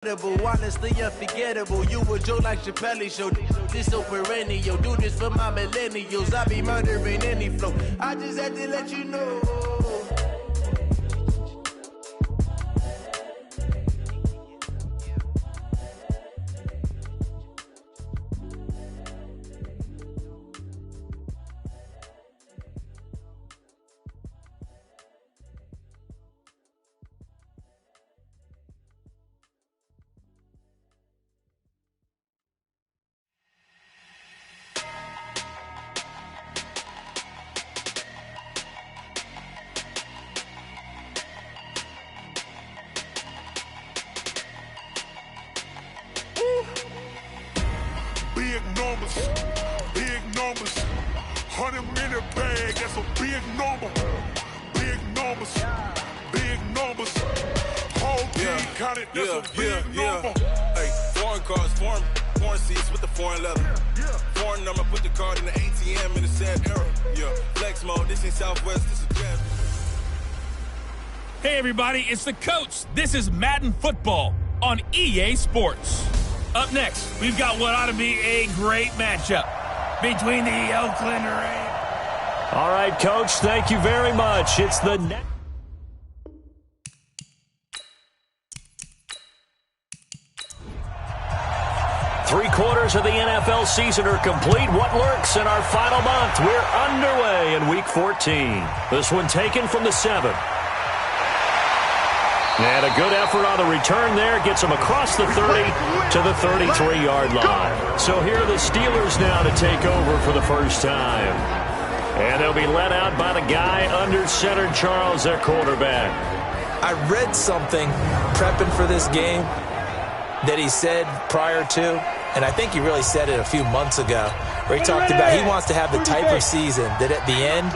Honestly unforgettable. You a joke like Chappelle Show. This so perennial. Do this for my millennials. I be murdering any flow. I just had to let you know. Big numbers, 100-minute bag, that's a big number. Big numbers, whole team counted, that's a big number. Hey, foreign cars, foreign seats with the foreign leather. Foreign number, put the card in the ATM in the sad era. Yeah, flex mode, this ain't Southwest, this is jam. Hey everybody, it's the coach. This is Madden Football on EA Sports. Up next, we've got what ought to be a great matchup between the Oakland Raiders. All right, Coach, thank you very much. It's the next. Three-quarters of the NFL season are complete. What lurks in our final month? We're underway in Week 14. This one taken from the 7. And a good effort on the return there. Gets them across the 30 to the 33-yard line. So here are the Steelers now to take over for the first time. And they'll be led out by the guy under center, Charles, their quarterback. I read something prepping for this game that he said prior to, and I think he really said it a few months ago, where he talked about he wants to have the type of season that at the end,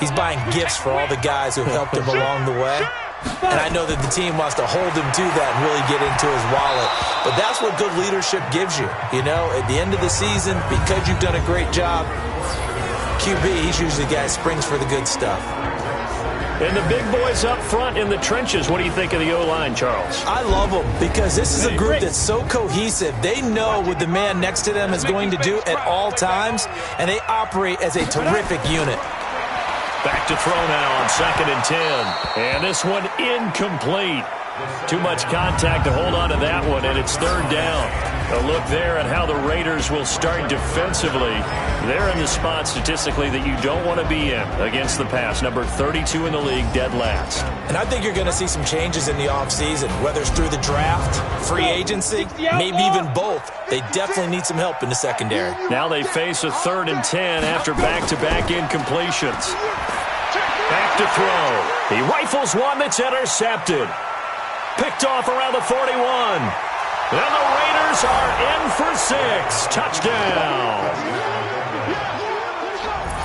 he's buying gifts for all the guys who helped him along the way. And I know that the team wants to hold him to that and really get into his wallet. But that's what good leadership gives you. You know, at the end of the season, because you've done a great job, QB, he's usually the guy that springs for the good stuff. And the big boys up front in the trenches. What do you think of the O-line, Charles? I love them because this is a group that's so cohesive. They know what the man next to them is going to do at all times, and they operate as a terrific unit. Back to throw now on 2nd and 10. And this one incomplete. Too much contact to hold on to that one, and it's 3rd down. A look there at how the Raiders will start defensively. They're in the spot statistically that you don't want to be in against the pass. Number 32 in the league, dead last. And I think you're going to see some changes in the offseason, whether it's through the draft, free agency, maybe even both. They definitely need some help in the secondary. Now they face a 3rd and 10 after back-to-back incompletions. Back to throw. He rifles one that's intercepted. Picked off around the 41. And the Raiders are in for 6. Touchdown.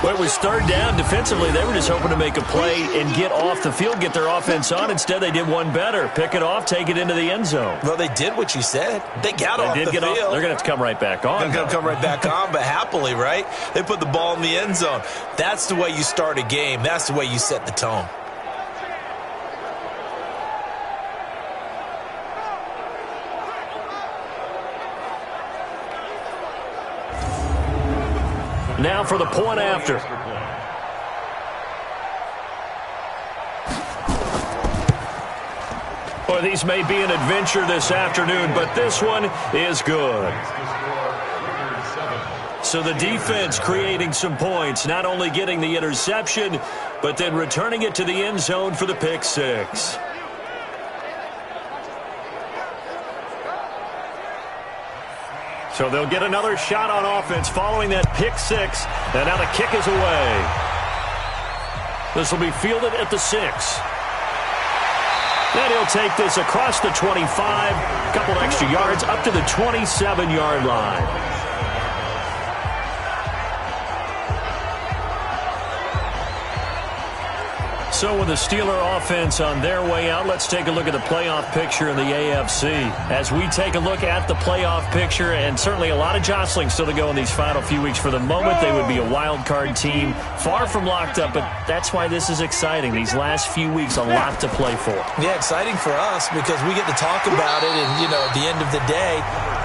Well, it was 3rd down. Defensively, they were just hoping to make a play and get off the field, get their offense on. Instead, they did one better. Pick it off, take it into the end zone. Well, they did what you said. They got off the field. They're going to have to come right back on. They're going to come right back on, but happily, right? They put the ball in the end zone. That's the way you start a game. That's the way you set the tone. Now for the point after. Well, these may be an adventure this afternoon, but this one is good. So the defense creating some points, not only getting the interception, but then returning it to the end zone for the pick 6. So they'll get another shot on offense following that pick 6. And now the kick is away. This will be fielded at the 6. Then he'll take this across the 25. A couple extra yards up to the 27-yard line. So with the Steeler offense on their way out, let's take a look at the playoff picture in the AFC. As we take a look at the playoff picture, and certainly a lot of jostling still to go in these final few weeks. For the moment, they would be a wild card team, far from locked up, but that's why this is exciting. These last few weeks, a lot to play for. Yeah, exciting for us because we get to talk about it, and, at the end of the day,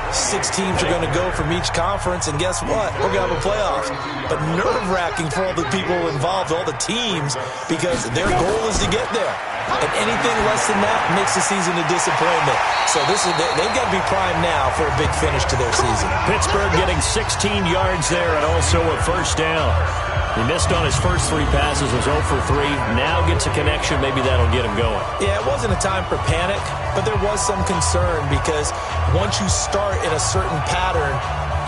6 teams are going to go from each conference, and guess what? We're going to have a playoffs. But nerve-wracking for all the people involved, all the teams, because their goal is to get there. And anything less than that makes the season a disappointment. So they've got to be primed now for a big finish to their season. Pittsburgh getting 16 yards there and also a first down. He missed on his first 3 passes, was 0 for 3. Now gets a connection. Maybe that'll get him going. Yeah, it wasn't a time for panic, but there was some concern because once you start in a certain pattern,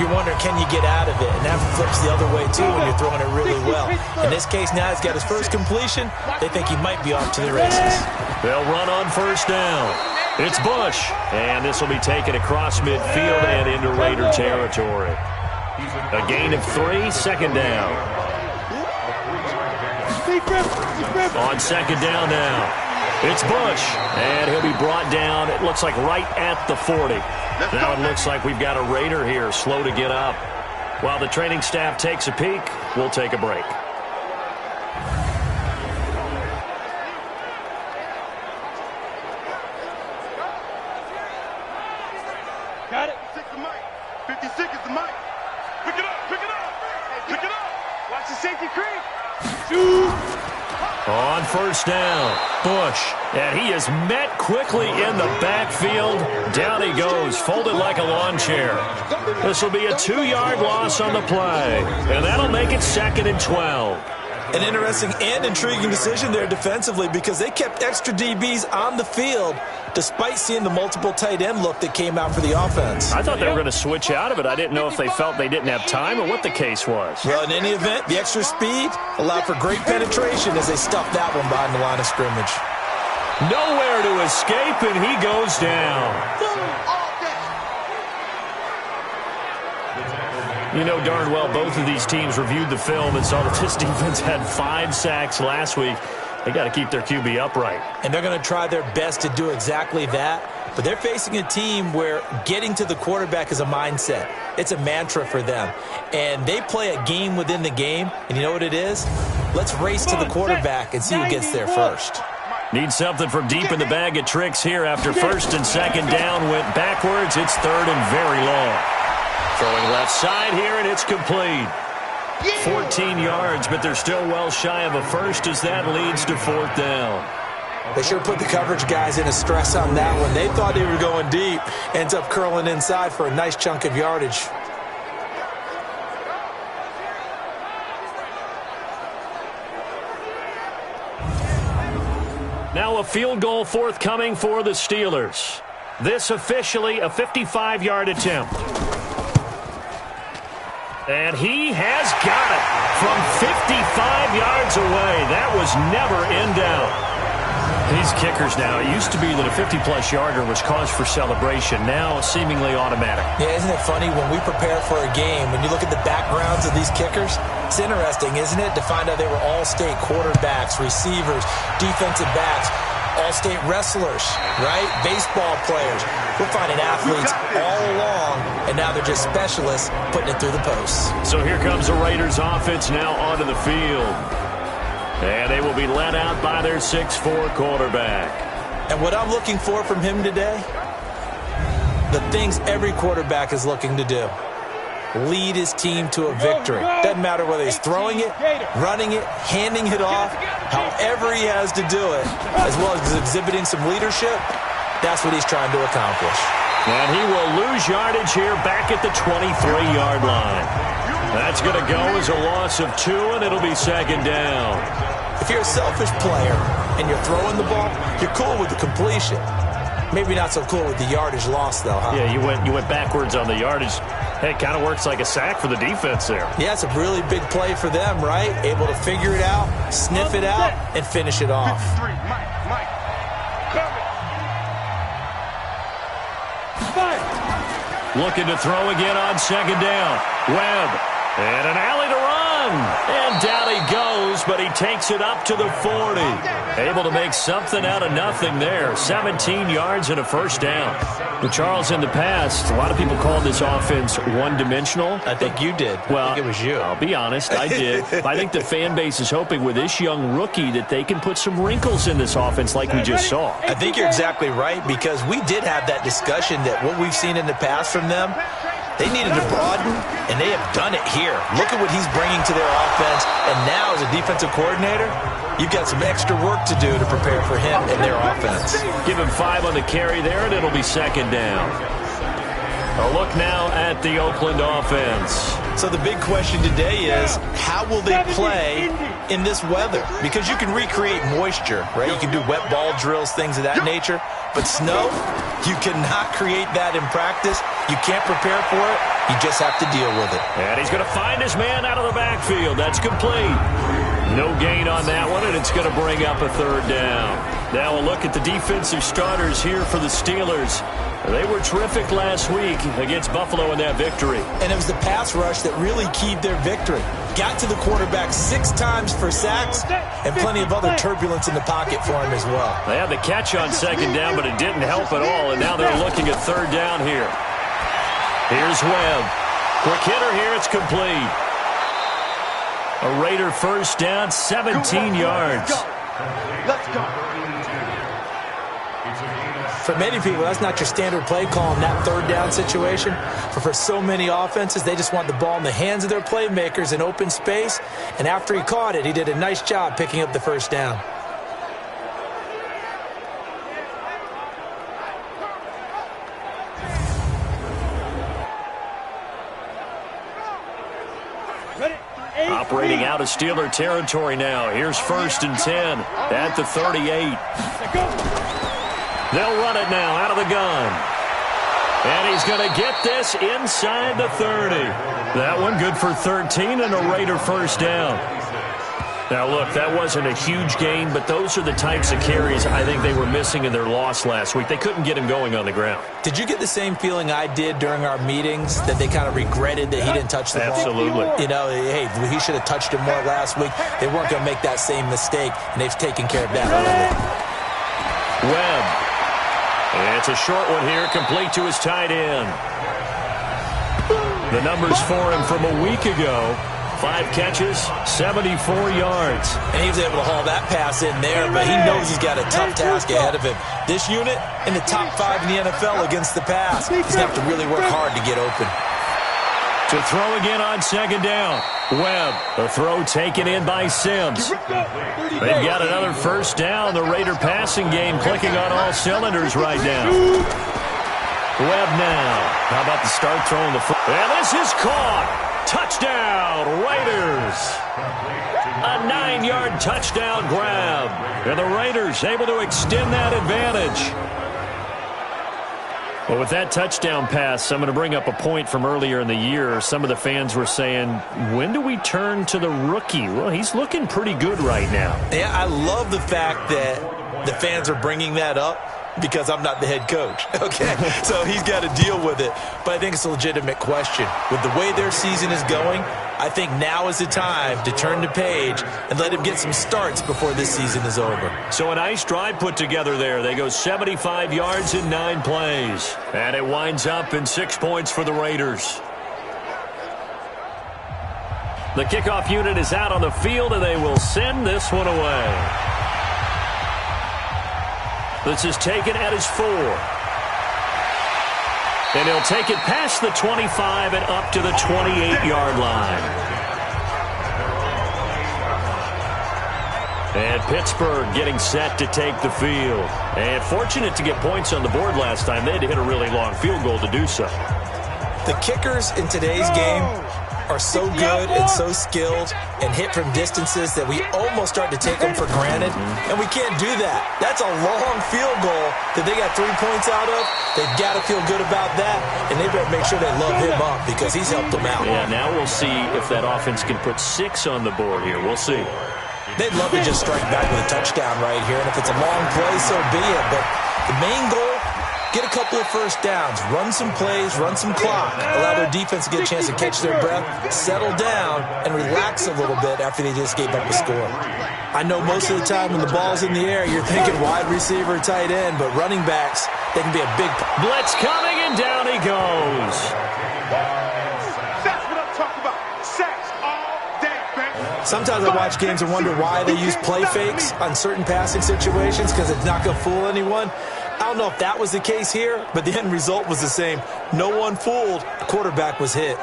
you're wondering, can you get out of it? And that flips the other way, too, when you're throwing it really well. In this case, now he's got his first completion. They think he might be off to the races. They'll run on first down. It's Bush, and this will be taken across midfield and into Raider territory. A gain of 3, second down. On second down now. It's Bush, and he'll be brought down, it looks like right at the 40. Now it looks like we've got a Raider here, slow to get up. While the training staff takes a peek, we'll take a break. Got it. 56 the mic. 56 is the mic. Pick it up, pick it up. Pick it up. Watch the safety creep. Shoot. On first down, Bush, and he is met quickly in the backfield. Down he goes, folded like a lawn chair. This will be a 2-yard loss on the play, and that'll make it 2nd and 12. An interesting and intriguing decision there defensively because they kept extra DBs on the field despite seeing the multiple tight end look that came out for the offense. I thought they were going to switch out of it. I didn't know if they felt they didn't have time or what the case was. Well, in any event, the extra speed allowed for great penetration as they stuffed that one behind the line of scrimmage. Nowhere to escape, and he goes down. You know darn well both of these teams reviewed the film and saw that this defense had 5 sacks last week. They got to keep their QB upright. And they're going to try their best to do exactly that. But they're facing a team where getting to the quarterback is a mindset. It's a mantra for them. And they play a game within the game. And you know what it is? Let's race to the quarterback and see who gets there first. Need something from deep in the bag of tricks here after first and second down went backwards. It's 3rd and very long. Throwing left side here, and it's complete. 14 yards, but they're still well shy of a first as that leads to 4th down. They sure put the coverage guys in a stress on that one. They thought they were going deep. Ends up curling inside for a nice chunk of yardage. Now a field goal forthcoming for the Steelers. This officially a 55-yard attempt. And he has got it from 55 yards away. That was never in doubt. These kickers now, it used to be that a 50-plus yarder was cause for celebration. Now seemingly automatic. Yeah, isn't it funny when we prepare for a game, when you look at the backgrounds of these kickers, it's interesting, isn't it, to find out they were all-state quarterbacks, receivers, defensive backs, all-state wrestlers, right? Baseball players. We're finding athletes all along, and now they're just specialists putting it through the posts. So here comes the Raiders offense now onto the field. And they will be led out by their 6'4 quarterback. And what I'm looking for from him today, the things every quarterback is looking to do. Lead his team to a victory. Doesn't matter whether he's throwing it, running it, handing it off, however he has to do it, as well as exhibiting some leadership, that's what he's trying to accomplish. And he will lose yardage here back at the 23-yard line. That's going to go as a loss of 2, and it'll be 2nd down. If you're a selfish player and you're throwing the ball, you're cool with the completion. Maybe not so cool with the yardage loss, though, huh? Yeah, you went backwards on the yardage. Hey, it kind of works like a sack for the defense there. Yeah, it's a really big play for them, right? Able to figure it out, sniff it out, and finish it off. Looking to throw again on 2nd down. Webb. And an alley to run. run. And down he goes, but he takes it up to the 40. Able to make something out of nothing there. 17 yards and a first down. Well, Charles, in the past, a lot of people called this offense one-dimensional. I think you did. Well, I think it was you. I'll be honest, I did. I think the fan base is hoping with this young rookie that they can put some wrinkles in this offense like we just saw. I think you're exactly right, because we did have that discussion that what we've seen in the past from them, they needed to broaden, and they have done it here. Look at what he's bringing to their offense, and now as a defensive coordinator, you've got some extra work to do to prepare for him and their offense. Give him 5 on the carry there, and it'll be second down. A look now at the Oakland offense. So the big question today is, how will they play in this weather? Because you can recreate moisture, right? You can do wet ball drills, things of that nature. But snow, you cannot create that in practice. You can't prepare for it. You just have to deal with it. And he's going to find his man out of the backfield. That's complete. No gain on that one, and it's going to bring up a third down. Now a look at the defensive starters here for the Steelers. They were terrific last week against Buffalo in that victory. And it was the pass rush that really keyed their victory. Got to the quarterback 6 times for sacks and plenty of other turbulence in the pocket for him as well. They had the catch on second down, but it didn't help at all, and now they're looking at third down here. Here's Webb. Quick hitter here, it's complete. A Raider first down, 17 yards. Let's go. For many people, that's not your standard play call in that third down situation. But for so many offenses, they just want the ball in the hands of their playmakers in open space. And after he caught it, he did a nice job picking up the first down. Operating out of Steeler territory now. Here's 1st and 10 at the 38. They'll run it now out of the gun. And he's going to get this inside the 30. That one good for 13 and a Raider first down. Now, look, that wasn't a huge gain, but those are the types of carries I think they were missing in their loss last week. They couldn't get him going on the ground. Did you get the same feeling I did during our meetings, that they kind of regretted that he didn't touch the ball? Absolutely. You know, hey, he should have touched it more last week. They weren't going to make that same mistake, and they've taken care of that early. Webb. It's a short one here, complete to his tight end. The numbers for him from a week ago. 5 catches, 74 yards. And he was able to haul that pass in there, but he knows he's got a tough task ahead of him. This unit in the top 5 in the NFL against the pass. He's going to have to really work hard to get open. To throw again on second down. Webb, the throw taken in by Sims. They've got another first down. The Raider passing game clicking on all cylinders right now. Webb now. How about the start throwing the foot? And this is caught. Touchdown, Raiders. A 9-yard touchdown grab. And the Raiders able to extend that advantage. Well, with that touchdown pass, I'm going to bring up a point from earlier in the year. Some of the fans were saying, when do we turn to the rookie? Well, he's looking pretty good right now. Yeah, I love the fact that the fans are bringing that up, because I'm not the head coach, okay? So he's got to deal with it. But I think it's a legitimate question. With the way their season is going, I think now is the time to turn the page and let him get some starts before this season is over. So a nice drive put together there. They go 75 yards in 9 plays. And it winds up in 6 points for the Raiders. The kickoff unit is out on the field, and they will send this one away. This is taken at his 4. And he'll take it past the 25 and up to the 28-yard line. And Pittsburgh getting set to take the field. And fortunate to get points on the board last time. They had to hit a really long field goal to do so. The kickers in today's game are so good and so skilled and hit from distances that we almost start to take them for granted, and we can't do that. That's a long field goal that they got 3 points out of. They've got to feel good about that, and they better make sure they love him up because he's helped them out. Yeah, now we'll see if that offense can put 6 on the board here. We'll see. They'd love to just strike back with a touchdown right here, and if it's a long play, so be it. But the main goal get a couple of first downs, run some plays, run some clock, allow their defense to get a chance to catch their breath, settle down, and relax a little bit after they just gave up a score. I know most of the time when the ball's in the air, you're thinking wide receiver, tight end, but running backs, they can be a big... Blitz coming, and down he goes. That's what I'm talking about. Sacks all day, baby. Sometimes I watch games and wonder why they use play fakes on certain passing situations because it's not going to fool anyone. I don't know if that was the case here, but the end result was the same. No one fooled. The quarterback was hit.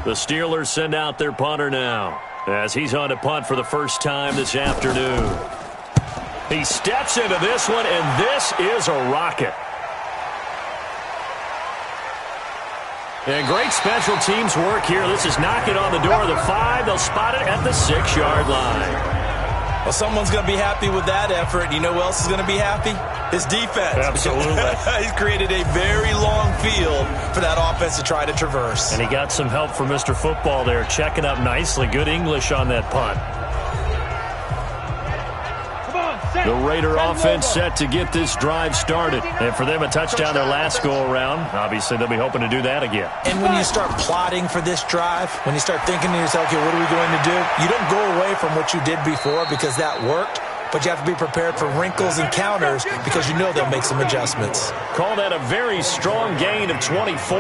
The Steelers send out their punter now as he's on to punt for the first time this afternoon. He steps into this one, and this is a rocket. And great special teams work here. This is knocking on the door of the 5. They'll spot it at the 6-yard line. Well, someone's going to be happy with that effort. You know who else is going to be happy? His defense. Absolutely. He's created a very long field for that offense to try to traverse. And he got some help from Mr. Football there, checking up nicely. Good English on that punt. The Raider offense set to get this drive started. And for them, a touchdown their last go-around. Obviously, they'll be hoping to do that again. And when you start plotting for this drive, when you start thinking to yourself, okay, what are we going to do? You don't go away from what you did before because that worked. But you have to be prepared for wrinkles and counters because you know they'll make some adjustments. Call that a very strong gain of 24.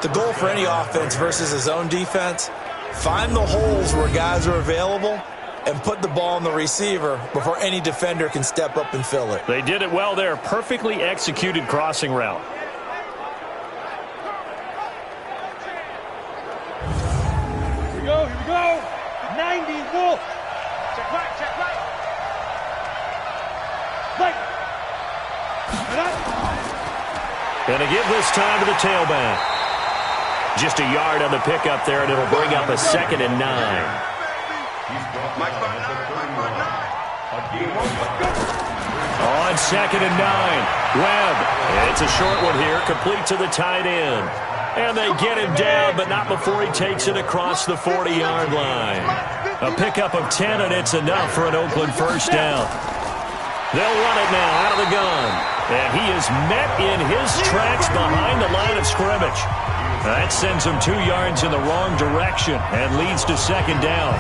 The goal for any offense versus his own defense, find the holes where guys are available and put the ball on the receiver before any defender can step up and fill it. They did it well there. Perfectly executed crossing route. Here we go, here we go. 90, Wolf. Check right, check right. Right. And to give this time to the tailback. Just a yard on the pickup there, and it'll bring up a 2nd and 9. On 2nd and 9, Webb. It's a short one here, complete to the tight end. And they get him down, but not before he takes it across the 40-yard line. A pickup of 10, and it's enough for an Oakland first down. They'll run it now out of the gun. And he is met in his tracks behind the line of scrimmage. That sends him 2 yards in the wrong direction and leads to 2nd down.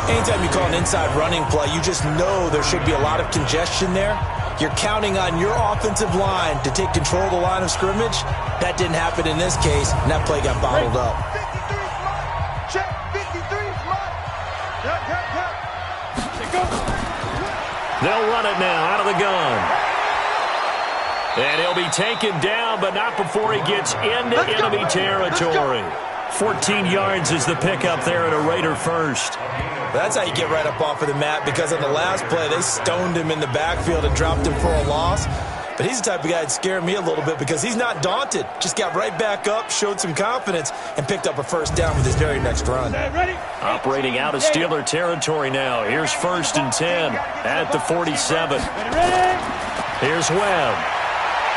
Anytime you call an inside running play, you just know there should be a lot of congestion there. You're counting on your offensive line to take control of the line of scrimmage. That didn't happen in this case, and that play got bottled up. 53 check, 53 smart. They'll run it now out of the gun. And he'll be taken down, but not before he gets into enemy territory. 14 yards is the pickup there at a Raider first. That's how you get right up off of the mat, because on the last play, they stoned him in the backfield and dropped him for a loss. But he's the type of guy that scared me a little bit because he's not daunted. Just got right back up, showed some confidence, and picked up a first down with his very next run. Operating out of Steeler territory now. Here's 1st and 10 at the 47. Here's Webb.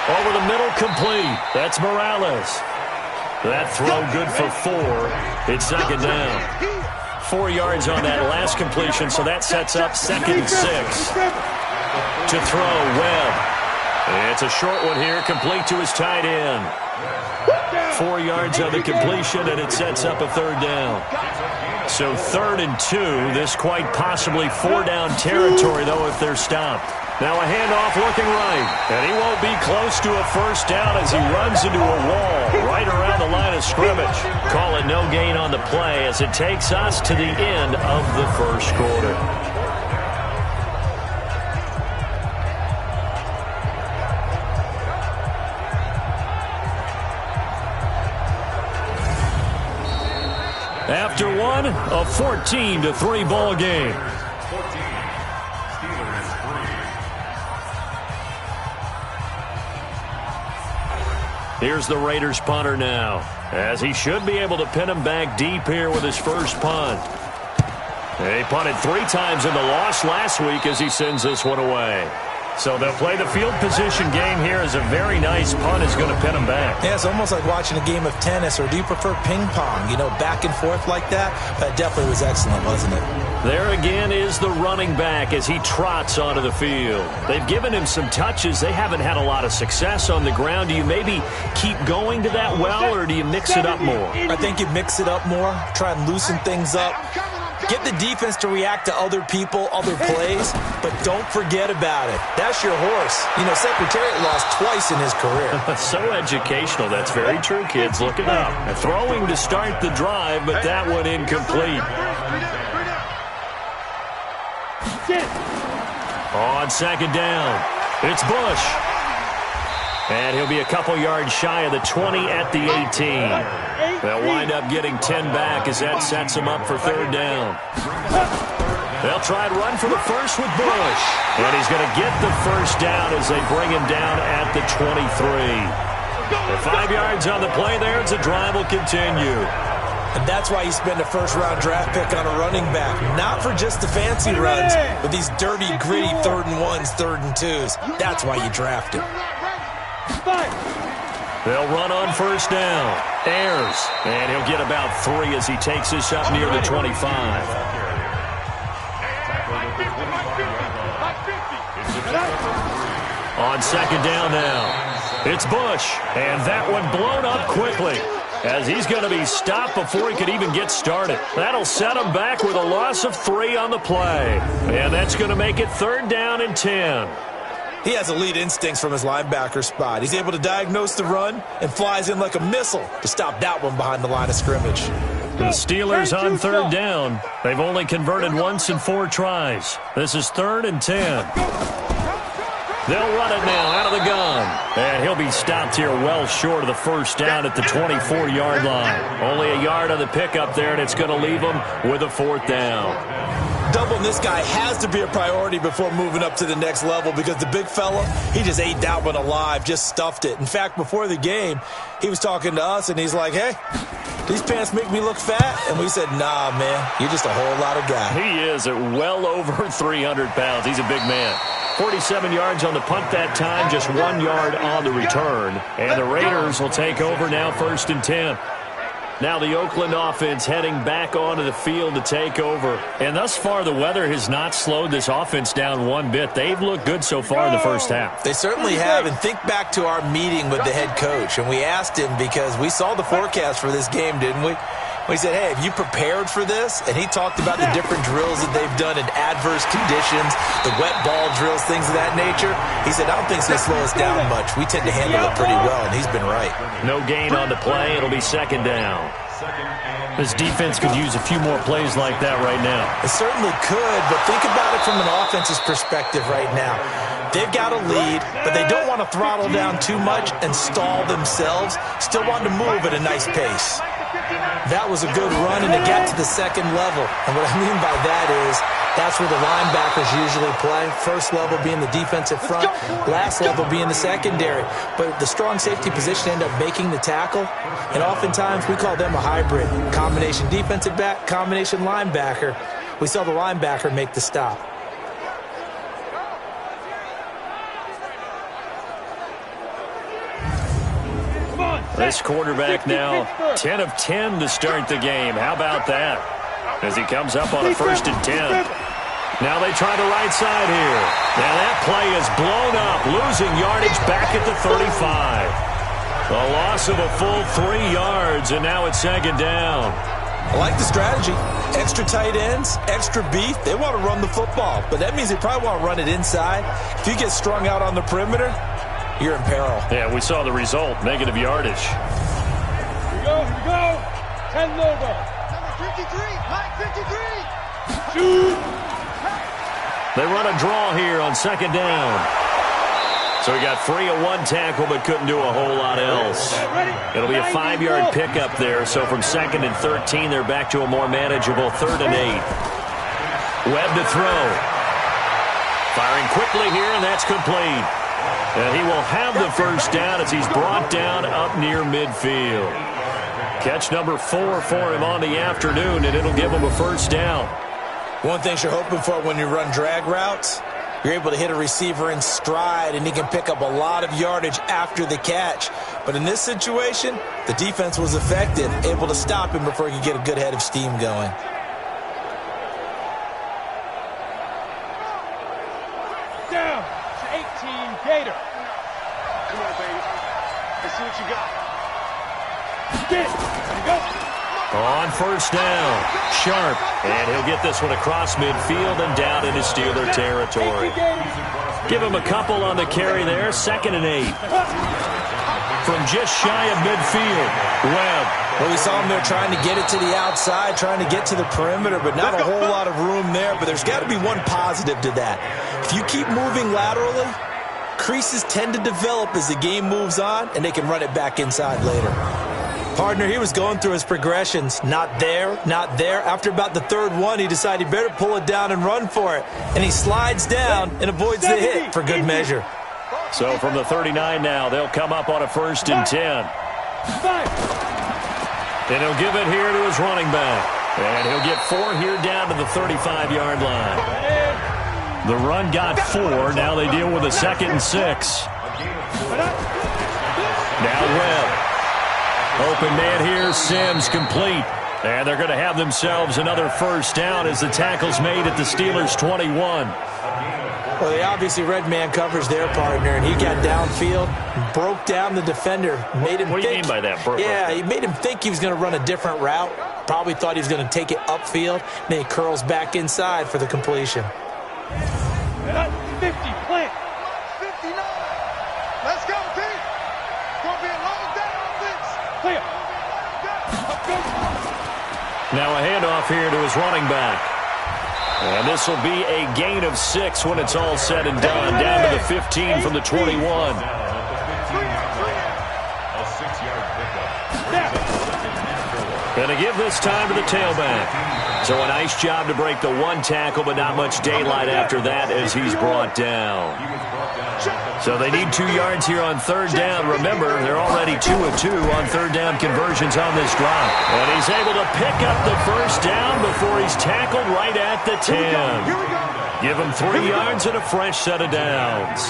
Over the middle, complete. That's Morales. That throw good for 4. It's 2nd down. 4 yards on that last completion, so that sets up 2nd and 6. To throw, Webb. It's a short one here, complete to his tight end. 4 yards on the completion, and it sets up a 3rd down. So 3rd and 2, this quite possibly 4-down territory, though, if they're stopped. Now a handoff looking right, and he won't be close to a first down as he runs into a wall right around the line of scrimmage. Call it no gain on the play as it takes us to the end of the first quarter. After one, a 14-3 ball game. Here's the Raiders punter now, as he should be able to pin him back deep here with his first punt. He punted 3 times in the loss last week as he sends this one away. So they'll play the field position game here as a very nice punt is going to pin them back. Yeah, it's almost like watching a game of tennis, or do you prefer ping pong? You know, back and forth like that? That definitely was excellent, wasn't it? There again is the running back as he trots onto the field. They've given him some touches. They haven't had a lot of success on the ground. Do you maybe keep going to that well, or do you mix it up more? I think you mix it up more, try and loosen things up. Get the defense to react to other people, other plays, but don't forget about it. That's your horse. You know, Secretariat lost twice in his career. So educational. That's very true, kids. Look it up. Throwing to start the drive, but that one incomplete. On second down, it's Bush. And he'll be a couple yards shy of the 20 at the 18. They'll wind up getting 10 back as that sets them up for third down. They'll try and run for the first with Bush. And he's going to get the first down as they bring him down at the 23. The 5 yards on the play there as the drive will continue. And that's why you spend a first-round draft pick on a running back. Not for just the fancy runs, but these dirty, gritty 3rd and 1s, 3rd and 2s. That's why you draft him. They'll run on first down. Ayers. And he'll get about 3 as he takes this up near the 25. On second down now, it's Bush. And that one blown up quickly, as he's going to be stopped before he could even get started. That'll set him back with a loss of 3 on the play. And that's going to make it 3rd down and 10. He has elite instincts from his linebacker spot. He's able to diagnose the run and flies in like a missile to stop that one behind the line of scrimmage. The Steelers on 3rd down. They've only converted once in 4 tries. This is 3rd and 10. They'll run it now out of the gun. And he'll be stopped here well short of the first down at the 24-yard line. Only a yard on the pickup there, and it's going to leave them with a 4th down. Doubling this guy has to be a priority before moving up to the next level, because the big fella, he just ate that one alive, just stuffed it. In fact, before the game, he was talking to us, and he's like, hey, these pants make me look fat? And we said, nah, man, you're just a whole lot of guy. He is at well over 300 pounds. He's a big man. 47 yards on the punt that time, just 1 yard on the return. And the Raiders will take over now, 1st and 10. Now the Oakland offense heading back onto the field to take over. And thus far, the weather has not slowed this offense down one bit. They've looked good so far in the first half. They certainly have. And think back to our meeting with the head coach. And we asked him, because we saw the forecast for this game, didn't we? We said, hey, have you prepared for this? And he talked about the different drills that they've done in adverse conditions, the wet ball drills, things of that nature. He said, I don't think it's going to slow us down much. We tend to handle it pretty well, and he's been right. No gain on the play. It'll be 2nd down. This defense could use a few more plays like that right now. It certainly could, but think about it from an offense's perspective right now. They've got a lead, but they don't want to throttle down too much and stall themselves. Still want to move at a nice pace. That was a good run, and it got to the 2nd level. And what I mean by that is that's where the linebackers usually play. First level being the defensive front, last level being the secondary. But the strong safety position end up making the tackle, and oftentimes we call them a hybrid. Combination defensive back, combination linebacker. We saw the linebacker make the stop. This quarterback now 10 of 10 to start the game. How about that? As he comes up on a 1st and 10. Now they try the right side here. Now that play is blown up, losing yardage back at the 35. A loss of a full 3 yards, and now it's 2nd down. I like the strategy. Extra tight ends, extra beef. They want to run the football, but that means they probably want to run it inside. If you get strung out on the perimeter, you're in peril. Yeah, we saw the result, negative yardage. Here we go. 10 over. Number 53, Mike 53. Shoot. They run a draw here on 2nd down. So he got free of 1 tackle, but couldn't do a whole lot else. It'll be a 5-yard pickup there. So from 2nd and 13, they're back to a more manageable 3rd and 8. Webb to throw. Firing quickly here, and that's complete. And he will have the first down as he's brought down up near midfield. Catch number 4 for him on the afternoon, and it'll give him a first down. One thing you're hoping for when you run drag routes, you're able to hit a receiver in stride, and he can pick up a lot of yardage after the catch. But in this situation, the defense was effective, able to stop him before he could get a good head of steam going. Down to 18, Gator. Come on, baby. Let's see what you got. Get it. There you go. On first down, Sharp, and he'll get this one across midfield and down into Steeler territory. Give him a couple on the carry there, 2nd and 8. From just shy of midfield, Webb. Well, we saw him there trying to get it to the outside, trying to get to the perimeter, but not a whole lot of room there. But there's got to be one positive to that. If you keep moving laterally, creases tend to develop as the game moves on, and they can run it back inside later. Partner, he was going through his progressions. Not there, not there. After about the 3rd one, he decided he better pull it down and run for it. And he slides down and avoids the hit for good measure. So from the 39 now, they'll come up on a 1st and 10. And he'll give it here to his running back. And he'll get 4 here down to the 35-yard line. The run got 4. Now they deal with a 2nd and 6. Now Webb. Open man here, Sims complete. And they're going to have themselves another 1st down as the tackle's made at the Steelers' 21. Well, they obviously read man coverage there, partner, and he got downfield, broke down the defender, made him What do you mean by that? Yeah, he made him think he was going to run a different route. Probably thought he was going to take it upfield. Then he curls back inside for the completion. 50, plant. 59. Let's go, team. Gonna be a long day on this. Clear. Now a handoff here to his running back. And this will be a gain of 6 when it's all said and done. Down to the 15 from the 21. Going to give this time to the tailback. So a nice job to break the 1 tackle, but not much daylight after that as he's brought down. So they need 2 yards here on 3rd down. Remember, they're already 2 of 2 on 3rd down conversions on this drive. And he's able to pick up the 1st down before he's tackled right at the 10. Give him 3 yards and a fresh set of downs.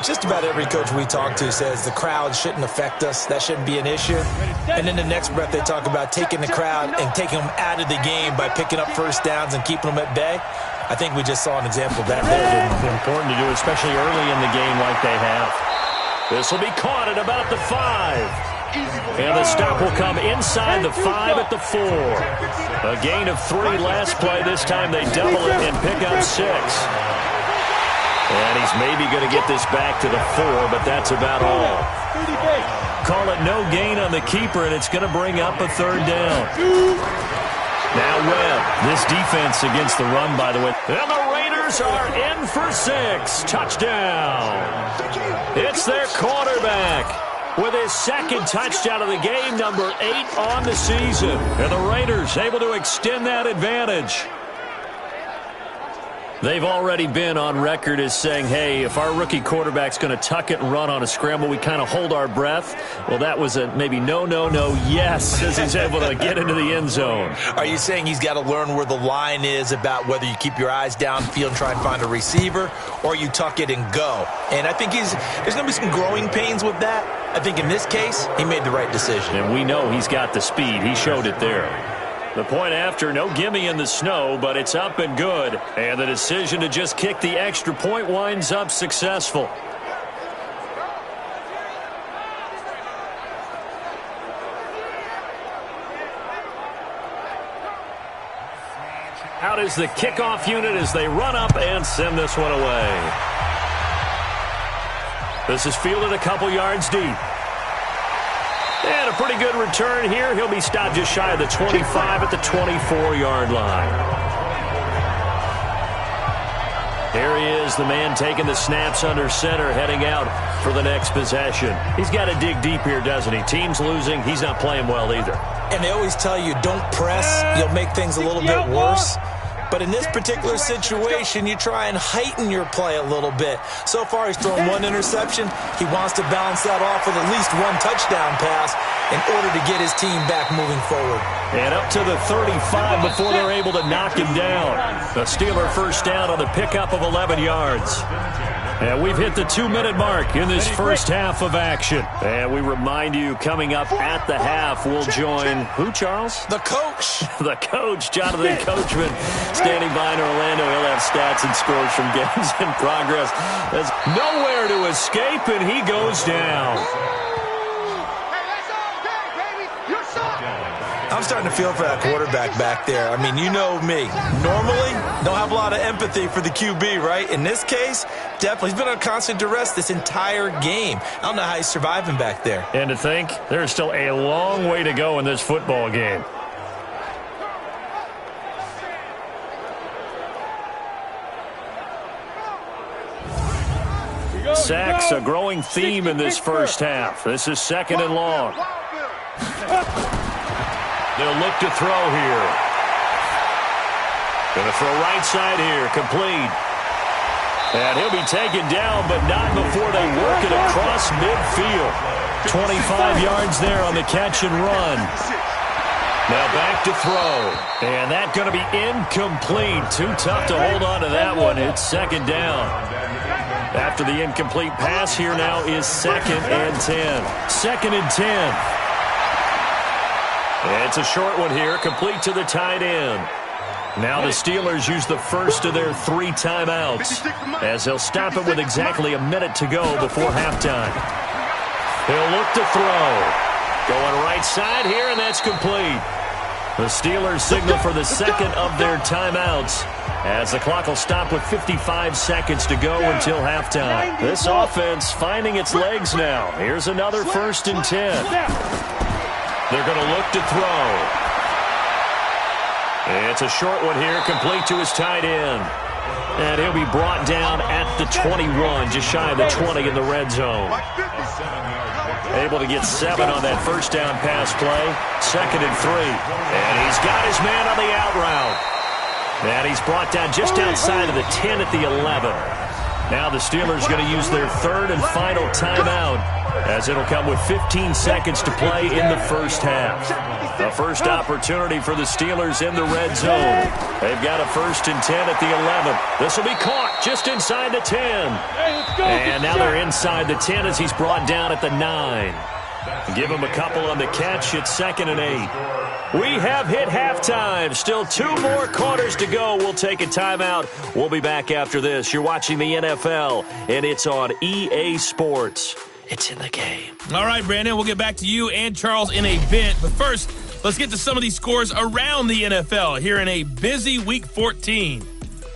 Just about every coach we talk to says the crowd shouldn't affect us. That shouldn't be an issue. And in the next breath, they talk about taking the crowd and taking them out of the game by picking up 1st downs and keeping them at bay. I think we just saw an example of that there. Important to do, especially early in the game like they have. This will be caught at about the 5. And the stop will come inside the 5 at the 4. A gain of 3 last play. This time they double it and pick up 6. And he's maybe going to get this back to the 4, but that's about all. Call it no gain on the keeper, and it's going to bring up a 3rd down. Now Webb. This defense against the run, by the way. And the Raiders are in for 6. Touchdown. It's their quarterback with his 2nd touchdown of the game, number 8 on the season. And the Raiders able to extend that advantage. They've already been on record as saying, hey, if our rookie quarterback's going to tuck it and run on a scramble, we kind of hold our breath. Well, that was a maybe no, yes, as he's able to get into the end zone. Are you saying he's got to learn where the line is about whether you keep your eyes downfield and try and find a receiver, or you tuck it and go? And I think there's going to be some growing pains with that. I think in this case, he made the right decision. And we know he's got the speed. He showed it there. The point after, no gimme in the snow, but it's up and good. And the decision to just kick the extra point winds up successful. Out is the kickoff unit as they run up and send this one away. This is fielded a couple yards deep. And a pretty good return here. He'll be stopped just shy of the 25 at the 24-yard line. Here he is, the man taking the snaps under center, heading out for the next possession. He's got to dig deep here, doesn't he? Team's losing. He's not playing well either. And they always tell you, don't press. You'll make things a little bit worse. But in this particular situation, you try and heighten your play a little bit. So far, he's thrown 1 interception. He wants to balance that off with at least 1 touchdown pass. in order to get his team back moving forward. And up to the 35 before they're able to knock him down. The Steeler first down on the pickup of 11 yards. And we've hit the 2-minute mark in this first half of action. And we remind you, coming up at the half, we'll join who, Charles? The coach. The coach, Jonathan Coachman, standing by in Orlando. He'll have stats and scores from games in progress. There's nowhere to escape, and he goes down. I'm starting to feel for that quarterback back there. I mean, you know me. Normally, don't have a lot of empathy for the QB, right? In this case, definitely. He's been under constant duress this entire game. I don't know how he's surviving back there. And to think, there's still a long way to go in this football game. Sacks, a growing theme in this first half. This is second and long. They'll look to throw here. Going to throw right side here, complete. And he'll be taken down, but not before they work it across midfield. 25 yards there on the catch and run. Now back to throw. And that's going to be incomplete. Too tough to hold on to that one. It's second down. After the incomplete pass, here now is 2nd and 10. 2nd and 10. It's a short one here, complete to the tight end. Now the Steelers use the first of their 3 timeouts, as they'll stop it with exactly a minute to go before halftime. He'll look to throw. Going right side here, and that's complete. The Steelers signal for the second of their timeouts, as the clock will stop with 55 seconds to go until halftime. This offense finding its legs now. Here's another 1st and 10. They're going to look to throw. It's a short one here, complete to his tight end. And he'll be brought down at the 21, just shy of the 20 in the red zone. Able to get 7 on that first down pass play. 2nd and 3. And he's got his man on the out route. And he's brought down just outside of the 10 at the 11. Now the Steelers going to use their 3rd and final timeout, as it'll come with 15 seconds to play in the first half. The first opportunity for the Steelers in the red zone. They've got a 1st and 10 at the 11. This will be caught just inside the 10. And now they're inside the 10 as he's brought down at the 9. Give him a couple on the catch. It's 2nd and 8. We have hit halftime. Still 2 more quarters to go. We'll take a timeout. We'll be back after this. You're watching the NFL, and it's on EA Sports. It's in the game. All right, Brandon, we'll get back to you and Charles in a bit. But first, let's get to some of these scores around the NFL here in a busy Week 14.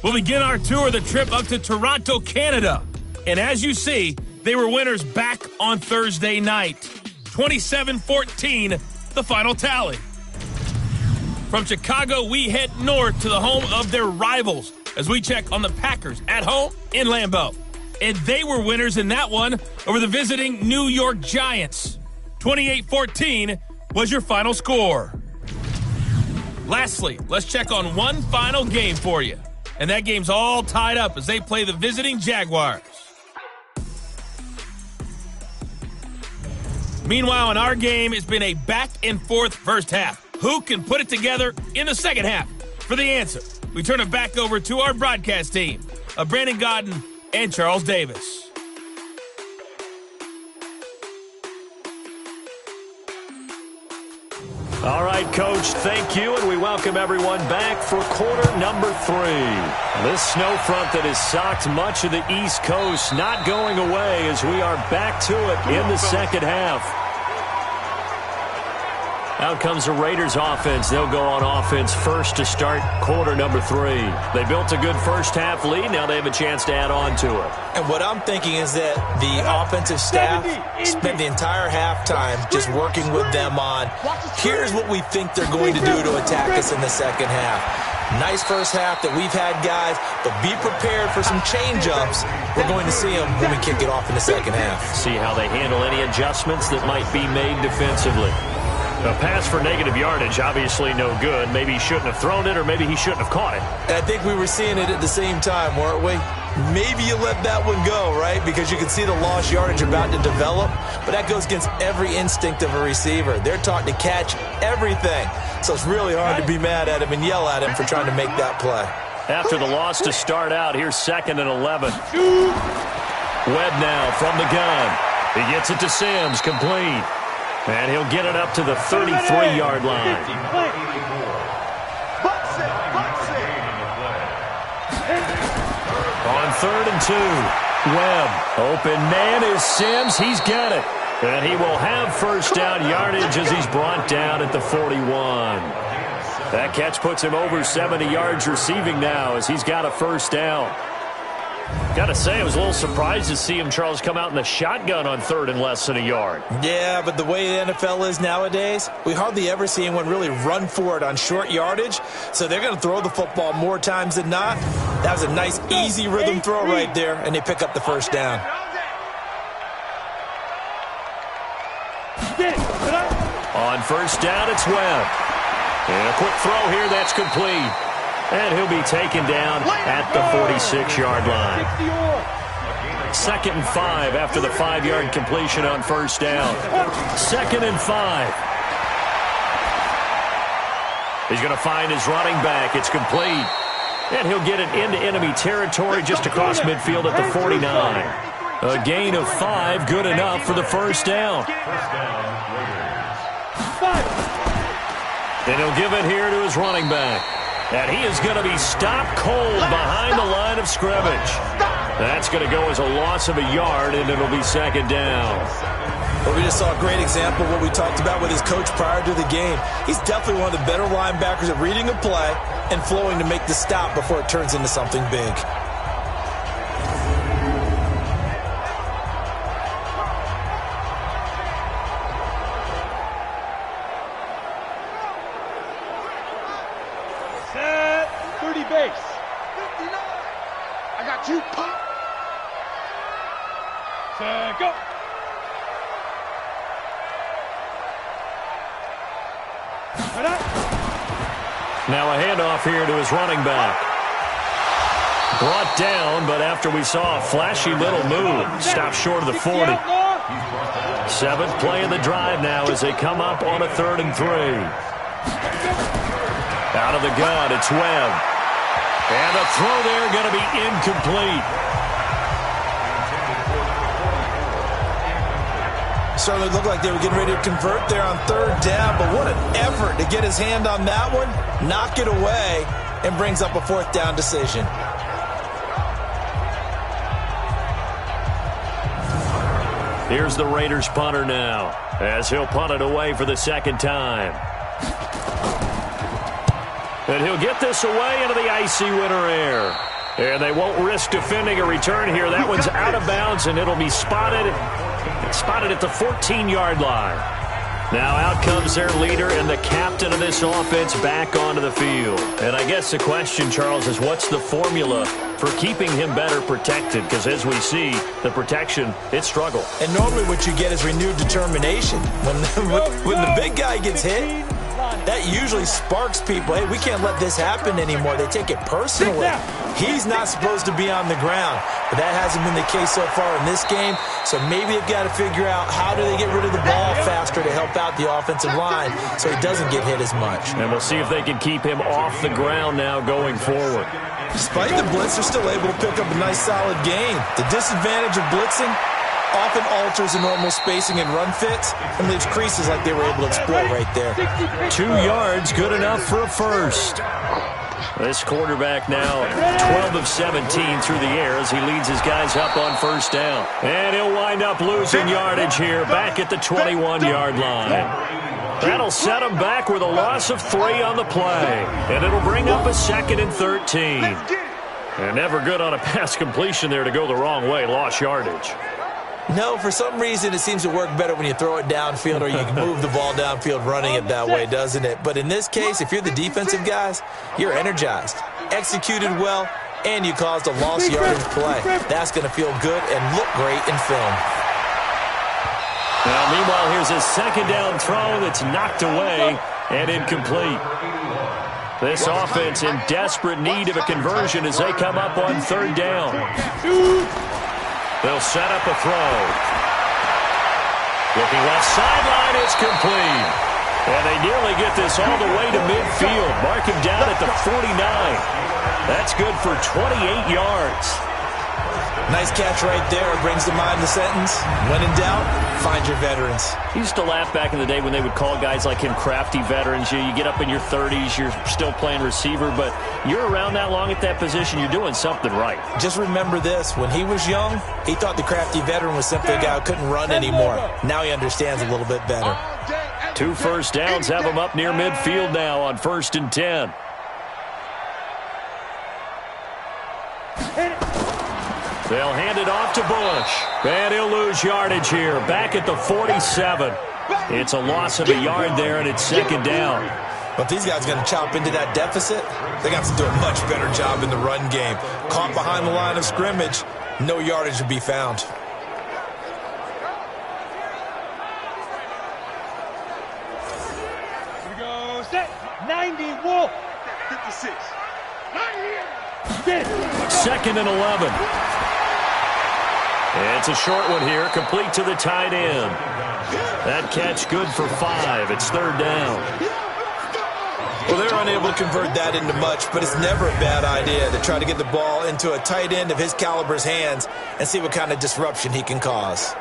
We'll begin our tour of the trip up to Toronto, Canada. And as you see, they were winners back on Thursday night. 27-14, the final tally. From Chicago, we head north to the home of their rivals as we check on the Packers at home in Lambeau. And they were winners in that one over the visiting New York Giants. 28-14 was your final score. Lastly, let's check on one final game for you. And that game's all tied up as they play the visiting Jaguars. Meanwhile, in our game, it's been a back-and-forth first half. Who can put it together in the second half? For the answer, we turn it back over to our broadcast team of Brandon Gaudin and Charles Davis. All right, Coach, thank you, and we welcome everyone back for quarter number 3. This snow front that has socked much of the East Coast not going away as we are back to it in the second half. Out comes the Raiders offense. They'll go on offense first to start quarter number 3. They built a good first half lead. Now they have a chance to add on to it. And what I'm thinking is that the offensive staff spent the entire halftime just working with them on, here's what we think they're going to do to attack us in the second half. Nice first half that we've had, guys, but be prepared for some change-ups. We're going to see them when we kick it off in the second half. See how they handle any adjustments that might be made defensively. A pass for negative yardage, obviously no good. Maybe he shouldn't have thrown it, or maybe he shouldn't have caught it. I think we were seeing it at the same time, weren't we? Maybe you let that one go, right? Because you can see the lost yardage about to develop. But that goes against every instinct of a receiver. They're taught to catch everything. So it's really hard to be mad at him and yell at him for trying to make that play. After the loss to start out, here's 2nd and 11. Webb now from the gun. He gets it to Sims, complete. And he'll get it up to the 33-yard line. On 3rd and 2, Webb. Open man is Sims. He's got it. And he will have first down yardage as he's brought down at the 41. That catch puts him over 70 yards receiving now as he's got a first down. Got to say, I was a little surprised to see him, Charles, come out in the shotgun on 3rd and less than a yard. Yeah, but the way the NFL is nowadays, we hardly ever see anyone really run for it on short yardage. So they're going to throw the football more times than not. That was a nice, easy rhythm throw right there, and they pick up the first down. On first down, it's Webb. And a quick throw here, that's complete. And he'll be taken down at the 46-yard line. 2nd and 5 after the 5-yard completion on first down. 2nd and 5. He's going to find his running back. It's complete. And he'll get it into enemy territory just across midfield at the 49. A gain of 5, good enough for the first down. And he'll give it here to his running back. And he is going to be stopped cold behind the line of scrimmage. That's going to go as a loss of a yard, and it'll be 2nd down. Well, we just saw a great example of what we talked about with his coach prior to the game. He's definitely one of the better linebackers at reading a play and flowing to make the stop before it turns into something big. Go. Now a handoff here to his running back. Brought down, but after we saw a flashy little move, stopped short of the 40. 7th play of the drive now as they come up on a 3rd and 3. Out of the gun, it's Webb. And the throw there going to be incomplete. Certainly looked like they were getting ready to convert there on 3rd down, but what an effort to get his hand on that one, knock it away, and brings up a 4th down decision. Here's the Raiders punter now, as he'll punt it away for the 2nd time. And he'll get this away into the icy winter air. And they won't risk defending a return here. That one's out of bounds, and it'll be spotted at the 14-yard line. Now out comes their leader and the captain of this offense back onto the field. And I guess the question, Charles, is what's the formula for keeping him better protected? Because as we see, the protection, it struggled. And normally what you get is renewed determination. When the big guy gets hit, that usually sparks people. Hey, we can't let this happen anymore. They take it personally. He's not supposed to be on the ground, but that hasn't been the case so far in this game. So maybe they've got to figure out how do they get rid of the ball faster to help out the offensive line so he doesn't get hit as much. And we'll see if they can keep him off the ground now going forward. Despite the blitz, they're still able to pick up a nice solid gain. The disadvantage of blitzing often alters the normal spacing and run fits and leaves creases like they were able to exploit right there. 2 yards, good enough for a first. This quarterback now 12 of 17 through the air as he leads his guys up on first down. And he'll wind up losing yardage here back at the 21-yard line. That'll set him back with a loss of 3 on the play. And it'll bring up a 2nd and 13. And never good on a pass completion there to go the wrong way. Lost yardage. No, for some reason it seems to work better when you throw it downfield or you can move the ball downfield running it that way, doesn't it? But in this case, if you're the defensive guys, you're energized, executed well, and you caused a lost yardage play. That's going to feel good and look great in film. Now, meanwhile, here's a second down throw that's knocked away and incomplete. This offense in desperate need of a conversion as they come up on third down. They'll set up a throw. Looking left sideline, it's complete. And they nearly get this all the way to midfield. Mark him down at the 49. That's good for 28 yards. Nice catch right there. Brings to mind the sentence, when in doubt, find your veterans. He used to laugh back in the day when they would call guys like him crafty veterans. You get up in your 30s, you're still playing receiver, but you're around that long at that position, you're doing something right. Just remember this. When he was young, he thought the crafty veteran was simply a guy who couldn't run anymore. Now he understands a little bit better. 2 first downs have him up near midfield now on 1st and 10. They'll hand it off to Bush. And he'll lose yardage here. Back at the 47. It's a loss of a yard there, and it's second down. But if these guys are going to chop into that deficit, they got to do a much better job in the run game. Caught behind the line of scrimmage, no yardage to be found. Here we go. Set. 90. Wolf. 56. 2nd and 11. It's a short one here, complete to the tight end. That catch good for 5. It's third down. Well, they're unable to convert that into much, but it's never a bad idea to try to get the ball into a tight end of his caliber's hands and see what kind of disruption he can cause.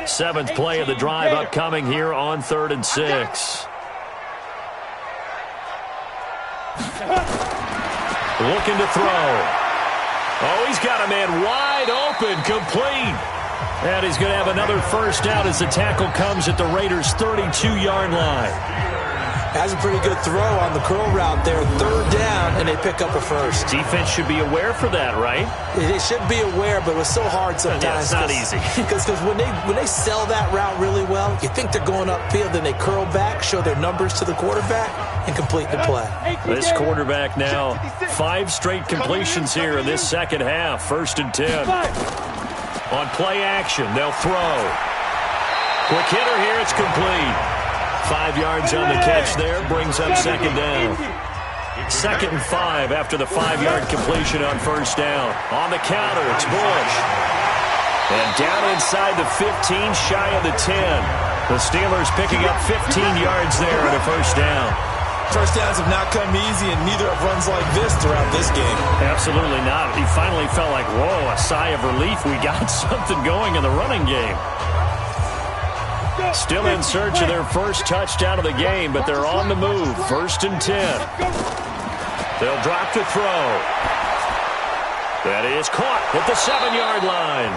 Seventh play of the drive upcoming here on 3rd and 6. Looking to throw. Oh, he's got a man wide open, complete. And he's going to have another first down as the tackle comes at the Raiders' 32-yard line. Has a pretty good throw on the curl route there. Third down, and they pick up a first. Defense should be aware for that, right? They should be aware, but it was so hard sometimes. Yeah, it's not easy. Because when they sell that route really well, you think they're going upfield, then they curl back, show their numbers to the quarterback, and complete the play. This quarterback now, 5 straight completions here in this second half. 1st and 10. On play action, they'll throw. Quick hitter here, it's complete. 5 yards on the catch there, brings up second down. 2nd and 5 after the 5-yard completion on first down. On the counter, it's Bush. And down inside the 15, shy of the 10. The Steelers picking up 15 yards there and a first down. First downs have not come easy, and neither have runs like this throughout this game. Absolutely not. He finally felt like, whoa, a sigh of relief. We got something going in the running game. Still in search of their first touchdown of the game, but they're on the move. 1st and 10. They'll drop to throw. That is caught at the 7-yard line.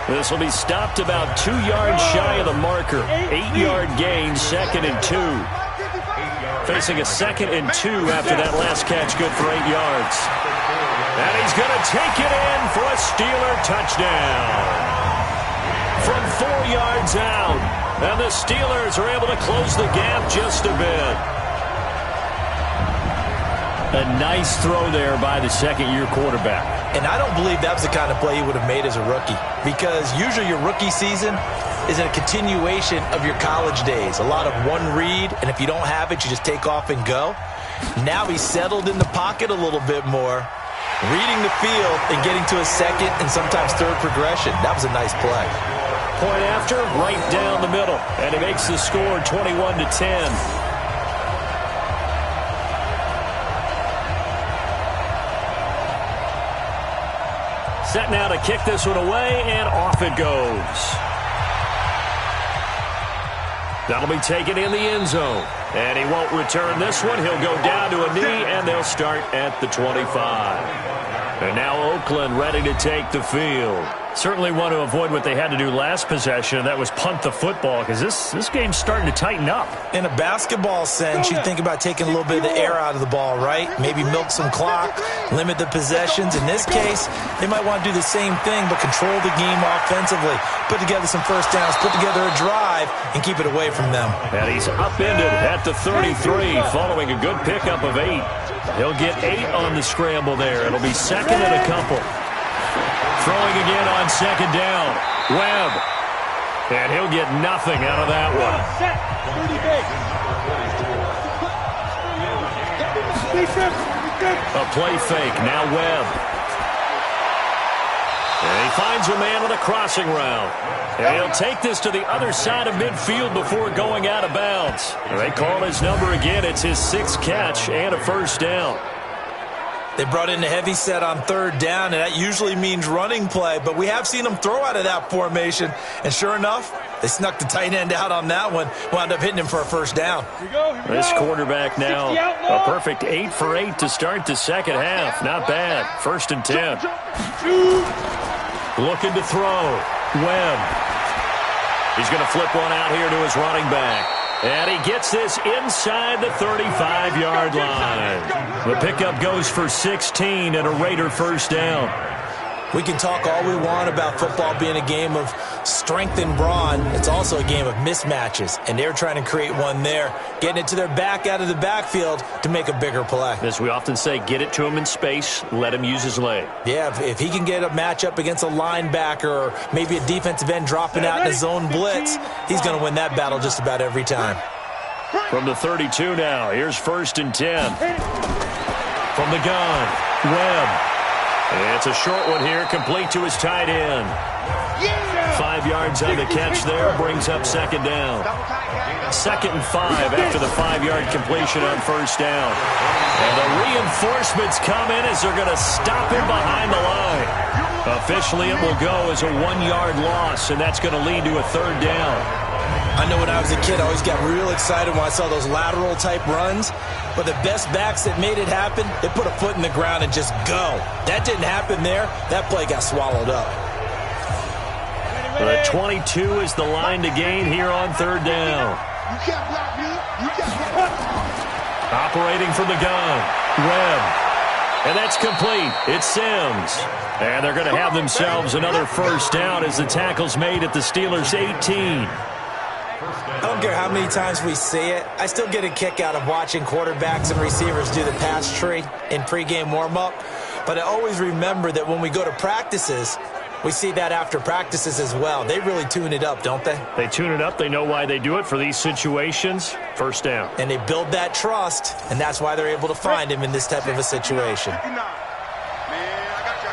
This will be stopped about 2 yards shy of the marker. 8-yard gain, 2nd and 2. Facing a 2nd and 2 after that last catch, good for 8 yards. And he's going to take it in for a Steeler touchdown. From 4 yards out. And the Steelers are able to close the gap just a bit. A nice throw there by the second-year quarterback. And I don't believe that was the kind of play he would have made as a rookie. Because usually your rookie season is a continuation of your college days. A lot of one read, and if you don't have it, you just take off and go. Now he's settled in the pocket a little bit more, reading the field and getting to a second and sometimes third progression. That was a nice play. Point after, right down the middle. And he makes the score 21-10. Set now to kick this one away, and off it goes. That'll be taken in the end zone. And he won't return this one. He'll go down to a knee, and they'll start at the 25. And now Oakland ready to take the field. Certainly want to avoid what they had to do last possession, and that was punt the football, because this game's starting to tighten up. In a basketball sense, you think about taking a little bit of the air out of the ball, right? Maybe milk some clock, limit the possessions. In this case, they might want to do the same thing, but control the game offensively. Put together some first downs, put together a drive, and keep it away from them. And he's upended at the 33 following a good pickup of 8. He'll get 8 on the scramble there. It'll be second and a couple. Throwing again on second down. Webb. And he'll get nothing out of that one. A play fake. Now Webb. And he finds a man on a crossing route. And he'll take this to the other side of midfield before going out of bounds. They call his number again. It's his 6th catch and a first down. They brought in a heavy set on third down, and that usually means running play, but we have seen them throw out of that formation, and sure enough, they snuck the tight end out on that one, wound up hitting him for a first down. This quarterback now, a perfect 8 for 8 to start the second half. Not bad. 1st and 10. Looking to throw. Webb. He's going to flip one out here to his running back. And he gets this inside the 35-yard line. The pickup goes for 16 and a Raider first down. We can talk all we want about football being a game of strength and brawn. It's also a game of mismatches, and they're trying to create one there, getting it to their back out of the backfield to make a bigger play. As we often say, get it to him in space, let him use his leg. Yeah, if he can get a matchup against a linebacker or maybe a defensive end dropping out in a zone blitz, he's going to win that battle just about every time. From the 32 now, here's 1st and 10. From the gun, Webb. It's a short one here, complete to his tight end. 5 yards on the catch there, brings up second down. 2nd and 5 after the 5-yard completion on first down. And the reinforcements come in as they're going to stop him behind the line. Officially, it will go as a 1-yard loss, and that's going to lead to a third down. I know when I was a kid, I always got real excited when I saw those lateral-type runs. But the best backs that made it happen, they put a foot in the ground and just go. That didn't happen there. That play got swallowed up. The 22 is the line to gain here on third down. You can't block me. You can't block me. Operating from the gun, Webb. And that's complete. It's Sims. And they're going to have themselves another first down as the tackle's made at the Steelers' 18. I don't care how many times we see it. I still get a kick out of watching quarterbacks and receivers do the pass tree in pregame warm-up. But I always remember that when we go to practices, we see that after practices as well. They really tune it up, don't they? They tune it up. They know why they do it for these situations. First down. And they build that trust, and that's why they're able to find him in this type of a situation. Man, I got you.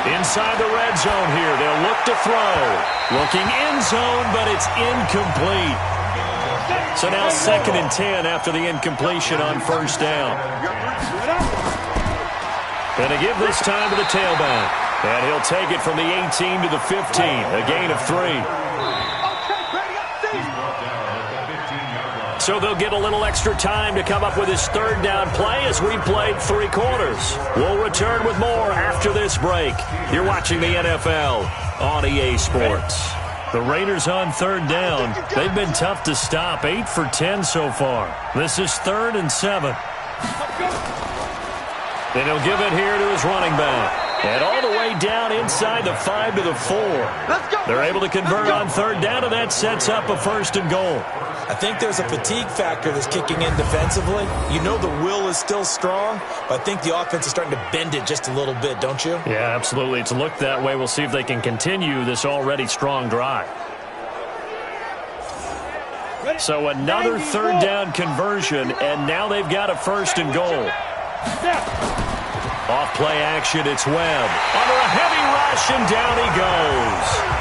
Inside the red zone here. They'll look to throw. Looking end zone, but it's incomplete. So now 2nd and 10 after the incompletion on first down. Going to give this time to the tailback. And he'll take it from the 18 to the 15. A gain of 3. So they'll get a little extra time to come up with his third down play as we played 3 quarters. We'll return with more after this break. You're watching the NFL on EA Sports. The Raiders on third down. They've been tough to stop. 8 for 10 so far. This is 3rd and 7. Then he'll give it here to his running back. And all the way down inside the 5 to the 4. They're able to convert on third down, and that sets up a 1st and goal. I think there's a fatigue factor that's kicking in defensively. You know the will is still strong, but I think the offense is starting to bend it just a little bit, don't you? Yeah, absolutely. It's looked that way. We'll see if they can continue this already strong drive. So another third down conversion, and now they've got a 1st and goal. Off play action, it's Webb. Under a heavy rush, and down he goes.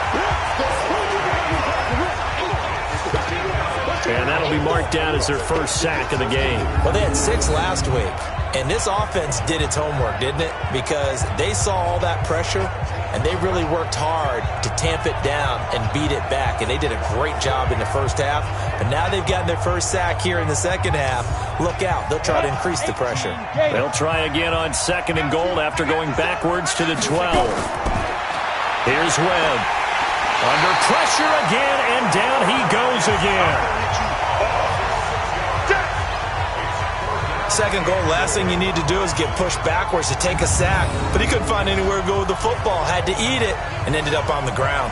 And that'll be marked down as their first sack of the game. Well, they had 6 last week, and this offense did its homework, didn't it? Because they saw all that pressure, and they really worked hard to tamp it down and beat it back, and they did a great job in the first half. But now they've gotten their first sack here in the second half. Look out. They'll try to increase the pressure. They'll try again on 2nd and goal after going backwards to the 12. Here's Webb. Under pressure again, and down he goes again. 2nd goal, last thing you need to do is get pushed backwards to take a sack. But he couldn't find anywhere to go with the football, had to eat it, and ended up on the ground.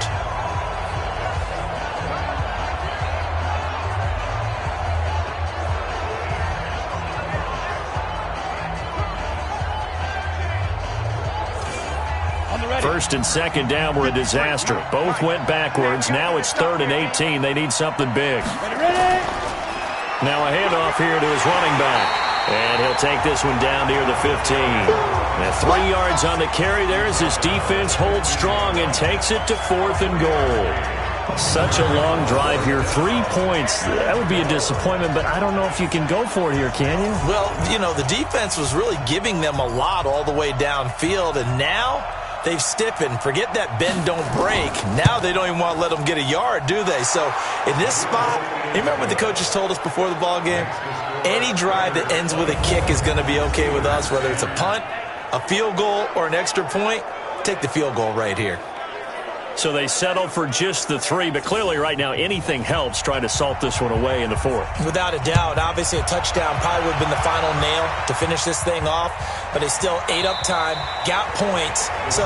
first and second down were a disaster. Both went backwards. Now it's 3rd and 18. They need something big. Now a handoff here to his running back. And he'll take this one down near the 15. And 3 yards on the carry there as his defense holds strong and takes it to 4th and goal. Such a long drive here. 3 points. That would be a disappointment, but I don't know if you can go for it here, can you? Well, you know, the defense was really giving them a lot all the way downfield, and now they've stiffened. Forget that bend, don't break. Now they don't even want to let them get a yard, do they? So in this spot, you remember what the coaches told us before the ball game? Any drive that ends with a kick is going to be okay with us, whether it's a punt, a field goal, or an extra point. Take the field goal right here. So they settle for just the 3, but clearly right now anything helps trying to salt this one away in the 4th. Without a doubt. Obviously a touchdown probably would have been the final nail to finish this thing off, but they still ate up time, got points. So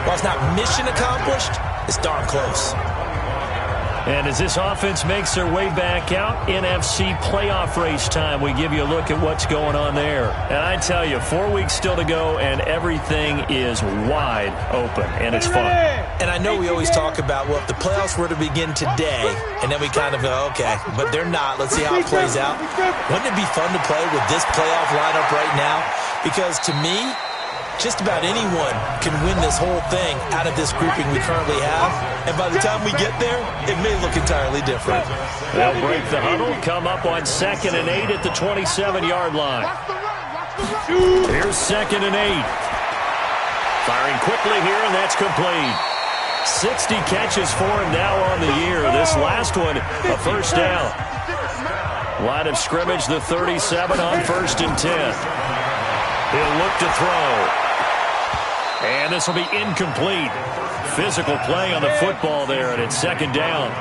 while it's not mission accomplished, it's darn close. And as this offense makes their way back out, NFC playoff race time, we give you a look at what's going on there. And I tell you, 4 weeks still to go, and everything is wide open, and it's fun. And I know we always talk about, well, if the playoffs were to begin today, and then we kind of go, okay, but they're not. Let's see how it plays out. Wouldn't it be fun to play with this playoff lineup right now? Because to me, just about anyone can win this whole thing out of this grouping we currently have. And by the time we get there, it may look entirely different. They'll break the huddle, come up on 2nd and 8 at the 27-yard line. Here's 2nd and 8. Firing quickly here, and that's complete. 60 catches for him now on the year. This last one, a first down. Line of scrimmage, the 37 on 1st and 10. He'll look to throw. And this will be incomplete. Physical play on the football there, and it's 2nd down.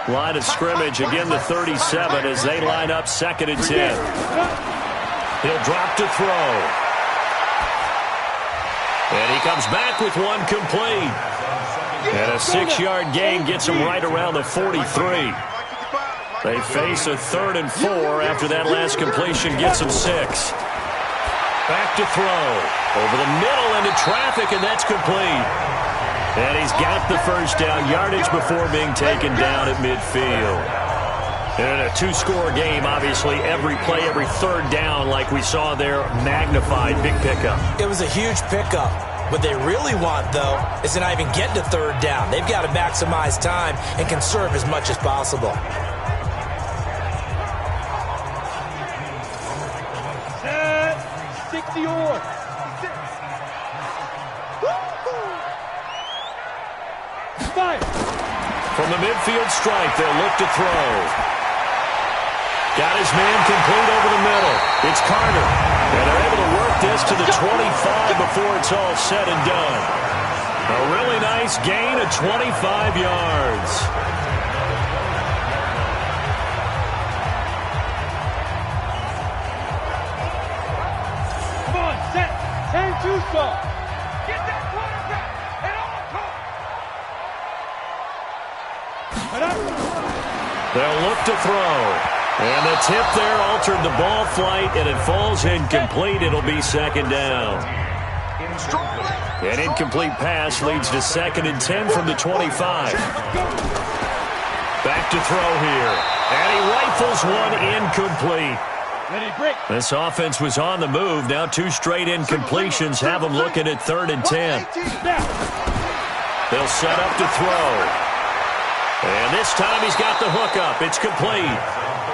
Line of scrimmage, again the 37 as they line up 2nd and 10. He'll drop to throw. And he comes back with one complete. And a 6-yard gain gets him right around the 43. They face a 3rd and 4 after that last completion gets him 6. Back to throw. Over the middle into traffic, and that's complete. And he's got the first down yardage before being taken down at midfield. And a 2-score game, obviously, every play, every 3rd down, like we saw there, magnified, big pickup. It was a huge pickup. What they really want, though, is to not even get to 3rd down. They've got to maximize time and conserve as much as possible. 60-or. From the midfield stripe, they'll look to throw. Got his man complete over the middle. It's Carter. And they're able to work this to the 25 before it's all said and done. A really nice gain of 25 yards. Come on, set. 10-2 stop. Get that quarterback at all costs. They'll look to throw. And the tip there altered the ball flight, and it falls incomplete. It'll be 2nd down. An incomplete pass leads to 2nd and 10 from the 25. Back to throw here. And he rifles one incomplete. This offense was on the move. Now 2 straight incompletions have them looking at 3rd and 10. They'll set up to throw. And this time he's got the hookup. It's complete.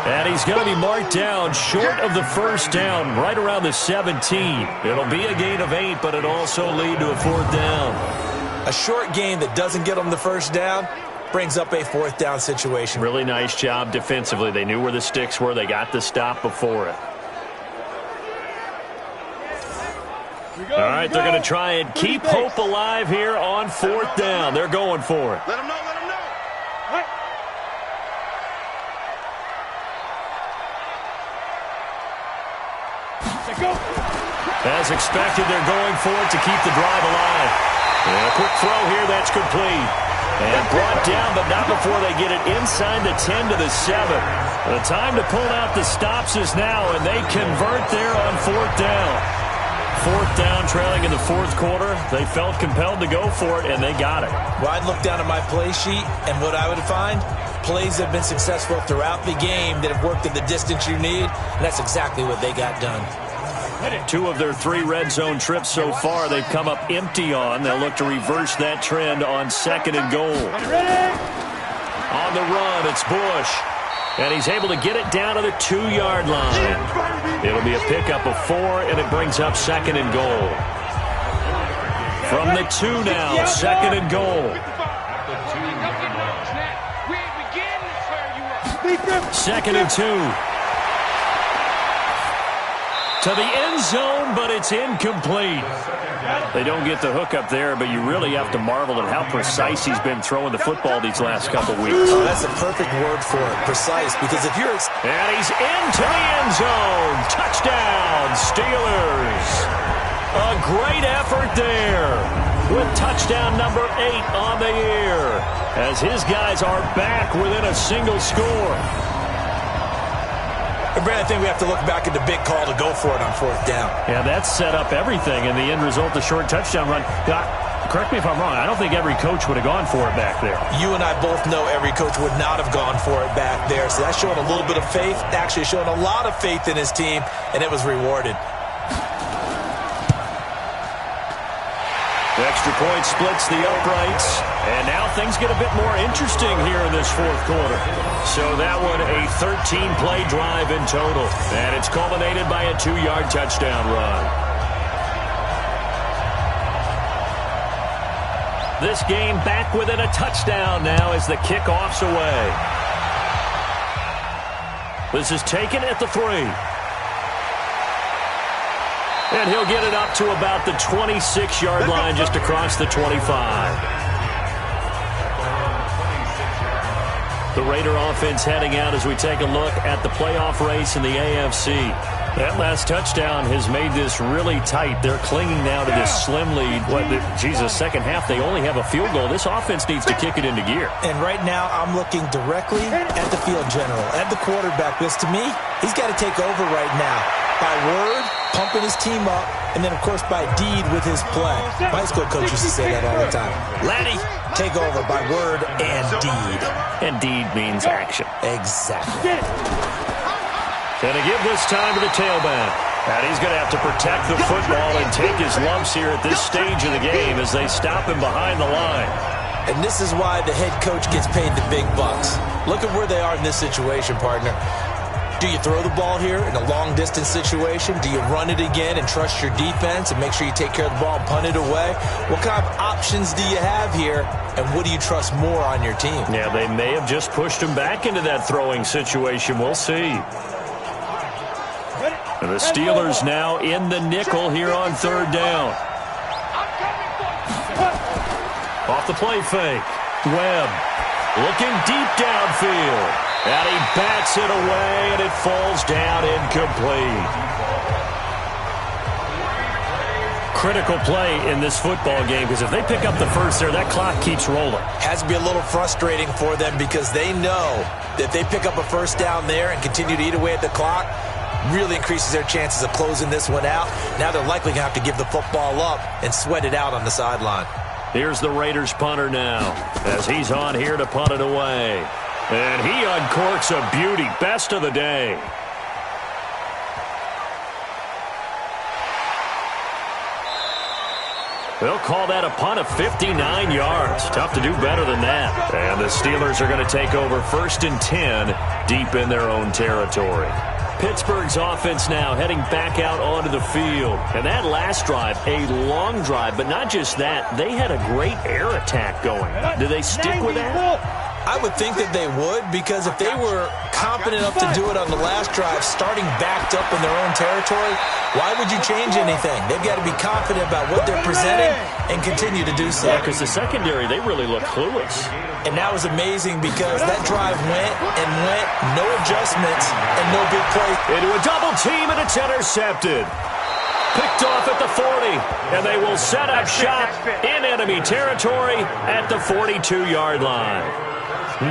And he's going to be marked down short of the first down, right around the 17. It'll be a gain of 8, but it'll also lead to a 4th down. A short gain that doesn't get them the first down brings up a 4th down situation. Really nice job defensively. They knew where the sticks were. They got the stop before it. All right, they're going to try and keep hope alive here on 4th down. They're going for it. Let him know, let him know. Right. Go. As expected, they're going for it to keep the drive alive. And a quick throw here, that's complete. And brought down, but not before they get it inside the 10 to the 7. The time to pull out the stops is now, and they convert there on 4th down. 4th down, trailing in the 4th quarter. They felt compelled to go for it, and they got it. Well, I'd look down at my play sheet, and what I would find, plays have been successful throughout the game that have worked at the distance you need, and that's exactly what they got done. 2 of their 3 red zone trips so far they've come up empty on. They'll look to reverse that trend on 2nd and goal. On the run, it's Bush. And he's able to get it down to the 2-yard line. It'll be a pickup of 4, and it brings up 2nd and goal. From the 2 now, 2nd and goal. 2nd and 2. To the end zone, but it's incomplete. They don't get the hook up there, but you really have to marvel at how precise he's been throwing the football these last couple weeks. Oh, that's a perfect word for it, precise, because if you're... And he's into the end zone. Touchdown, Steelers. A great effort there with touchdown number 8 on the year as his guys are back within a single score. And Brad, I think we have to look back at the big call to go for it on 4th down. Yeah, that set up everything, and the end result, the short touchdown run. Correct me if I'm wrong, I don't think every coach would have gone for it back there. You and I both know every coach would not have gone for it back there, so that's showing a little bit of faith, actually showing a lot of faith in his team, and it was rewarded. The extra point splits the uprights, and now things get a bit more interesting here in this 4th quarter. So that one, a 13-play drive in total, and it's culminated by a 2-yard touchdown run. This game back within a touchdown now as the kickoff's away. This is taken at the 3. And he'll get it up to about the 26-yard line just across the 25. The Raider offense heading out as we take a look at the playoff race in the AFC. That last touchdown has made this really tight. They're clinging now to this slim lead. Second half, they only have a field goal. This offense needs to kick it into gear. And right now, I'm looking directly at the field general, at the quarterback, because to me, he's got to take over right now. By word, pumping his team up, and then, of course, by deed with his play. My high school coach used to say that all the time. Laddie, take over by word and deed. And deed means action. Exactly. Going to give this time to the tailback. And he's going to have to protect the football and take his lumps here at this stage of the game as they stop him behind the line. And this is why the head coach gets paid the big bucks. Look at where they are in this situation, partner. Do you throw the ball here in a long-distance situation? Do you run it again and trust your defense and make sure you take care of the ball and punt it away? What kind of options do you have here, and what do you trust more on your team? Yeah, they may have just pushed him back into that throwing situation. We'll see. And the Steelers now in the nickel here on 3rd down. Off the play fake. Webb looking deep downfield. And he bats it away, and it falls down incomplete. Critical play in this football game, because if they pick up the first there, that clock keeps rolling. Has to be a little frustrating for them because they know that if they pick up a first down there and continue to eat away at the clock, really increases their chances of closing this one out. Now they're likely going to have to give the football up and sweat it out on the sideline. Here's the Raiders punter now as he's on here to punt it away. And he uncorks a beauty. Best of the day. They'll call that a punt of 59 yards. Tough to do better than that. And the Steelers are going to take over 1st and 10 deep in their own territory. Pittsburgh's offense now heading back out onto the field. And that last drive, a long drive, but not just that. They had a great air attack going. Do they stick with that? I would think that they would, because if they were confident enough to do it on the last drive, starting backed up in their own territory, why would you change anything? They've got to be confident about what they're presenting and continue to do so. Yeah, because the secondary, they really look clueless. And that was amazing because that drive went and went, no adjustments and no big play. Into a double team, and it's intercepted. Picked off at the 40, and they will set up shop in enemy territory at the 42-yard line.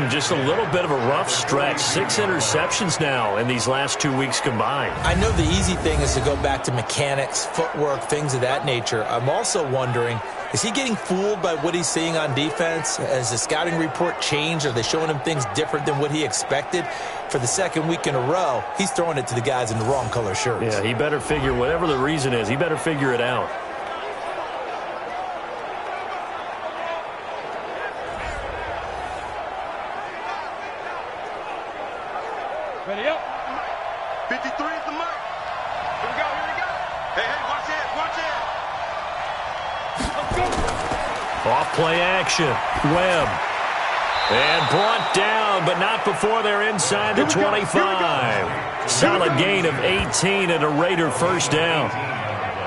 Just a little bit of a rough stretch. 6 interceptions now in these last 2 weeks combined. I know the easy thing is to go back to mechanics, footwork, things of that nature. I'm also wondering, is he getting fooled by what he's seeing on defense? Has the scouting report changed? Are they showing him things different than what he expected? For the second week in a row, he's throwing it to the guys in the wrong color shirts. Yeah, he better figure, whatever the reason is, he better figure it out. Ready up. 53 is the mark. Here we go, here we go. Hey, watch it, watch it. Let's go. Off play action. Webb. And brought down, but not before they're inside the 25. Solid gain of 18 and a Raider first down.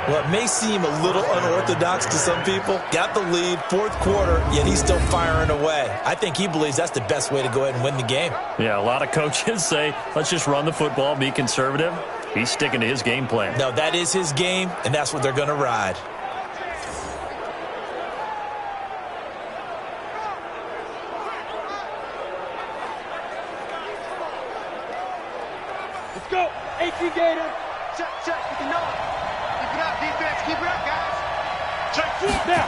Well, it may seem a little unorthodox to some people. Got the lead, fourth quarter, yet he's still firing away. I think he believes that's the best way to go ahead and win the game. Yeah, a lot of coaches say, let's just run the football, be conservative. He's sticking to his game plan. No, that is his game, and that's what they're going to ride. Let's go. 18 Gator. Check, check. You can know it. Keep it up, defense. Keep it up, guys. Check 4. Now.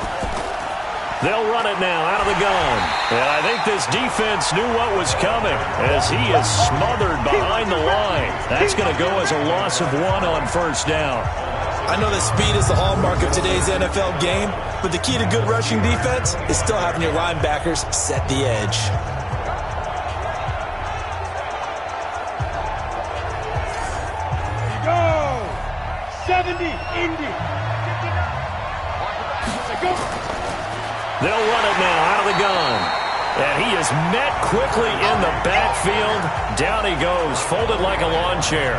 They'll run it now out of the gun. And I think this defense knew what was coming as he is smothered behind the line. That's going to go as a loss of 1 on first down. I know that speed is the hallmark of today's NFL game, but the key to good rushing defense is still having your linebackers set the edge. Go. 70, Indy. Go. They'll run it now out of the gun. And he is met quickly in the backfield. Down he goes, folded like a lawn chair.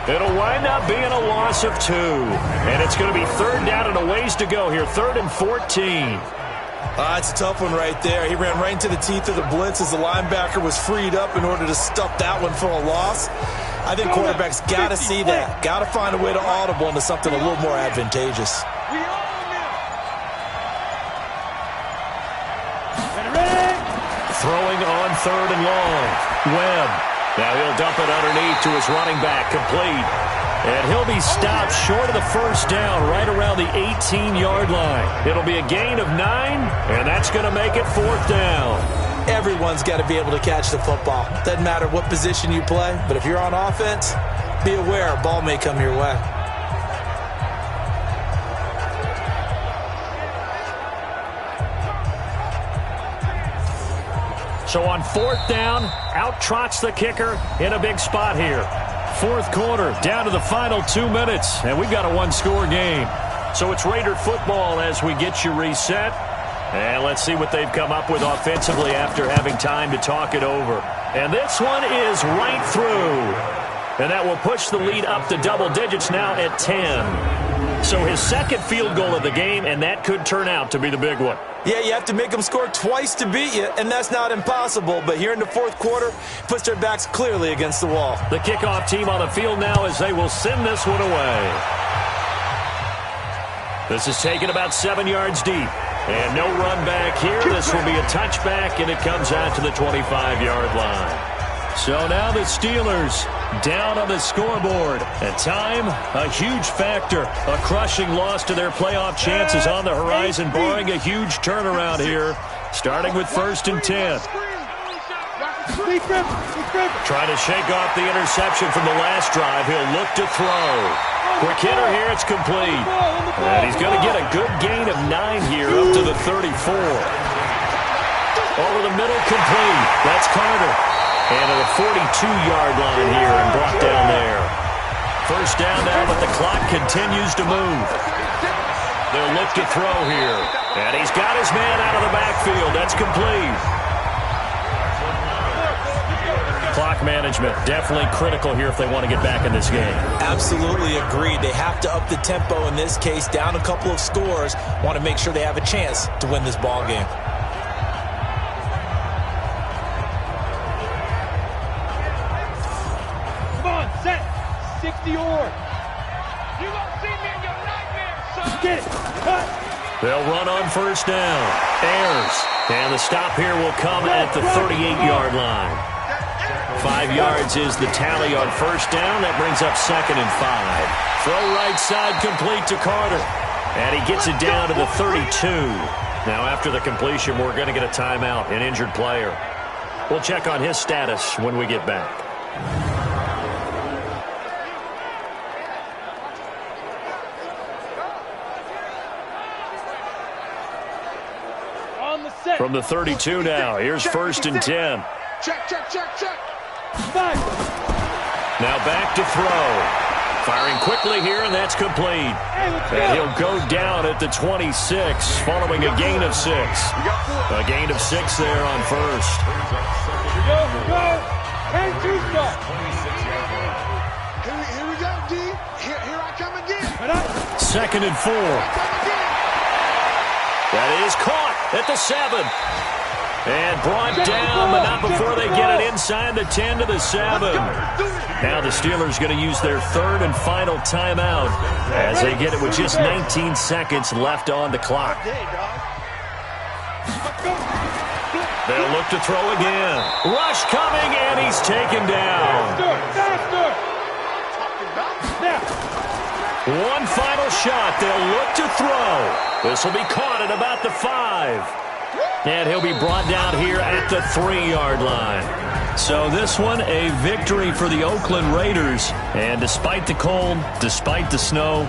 It'll wind up being a loss of 2. And it's going to be third down and a ways to go here. 3rd and 14. It's a tough one right there. He ran right into the teeth of the blitz as the linebacker was freed up in order to stuff that one for a loss. I think quarterbacks got to see that. Got to find a way to audible into something a little more advantageous. Throwing on 3rd and long. Webb. Now he'll dump it underneath to his running back, complete. And he'll be stopped short of the first down right around the 18-yard line. It'll be a gain of 9, and that's going to make it 4th down. Everyone's got to be able to catch the football. Doesn't matter what position you play, but if you're on offense, be aware a ball may come your way. So on 4th down, out trots the kicker in a big spot here. 4th quarter, down to the final 2 minutes, and we've got a one-score game. So it's Raider football as we get you reset. And let's see what they've come up with offensively after having time to talk it over. And this one is right through. And that will push the lead up to double digits now at 10. So his second field goal of the game, and that could turn out to be the big one. Yeah, you have to make them score twice to beat you, and that's not impossible. But here in the 4th quarter, puts their backs clearly against the wall. The kickoff team on the field now as they will send this one away. This is taken about 7 yards deep. And no run back here. This will be a touchback, and it comes out to the 25-yard line. So now the Steelers down on the scoreboard. And time, a huge factor. A crushing loss to their playoff chances on the horizon, barring a huge turnaround here, starting with 1st and 10. Trying to shake off the interception from the last drive. He'll look to throw. Quick hitter here, it's complete. And he's going to get a good gain of 9 here up to the 34. Over the middle, complete. That's Carter. And at the 42-yard line here and brought down there. First down now, but the clock continues to move. They'll look to throw here. And he's got his man out of the backfield. That's complete. Clock management definitely critical here if they want to get back in this game. Absolutely agreed. They have to up the tempo in this case, down a couple of scores. Want to make sure they have a chance to win this ball game. Come on, set. 60 or. You won't see me in your nightmares, son. Get it. Cut. They'll run on first down. Ayers. And the stop here will come at the 38-yard line. 5 yards is the tally on first down. That brings up 2nd and 5. Throw right side complete to Carter. And he gets it down to the 32. Now after the completion, we're going to get a timeout, an injured player. We'll check on his status when we get back. From the 32 now, here's 1st and 10. Check. Now back to throw. Firing quickly here, and that's complete. And he'll go down at the 26, following a gain of 6. A gain of 6 there on first. Here we go, D. Here I come again. 2nd and 4. That is caught at the 7. And brought down, but not before they get it inside the 10 to the 7. Now the Steelers going to use their 3rd and final timeout as they get it with just 19 seconds left on the clock. They'll look to throw again. Rush coming, and he's taken down. One final shot. They'll look to throw. This will be caught at about the 5. And he'll be brought down here at the 3-yard line. So this one, a victory for the Oakland Raiders. And despite the cold, despite the snow,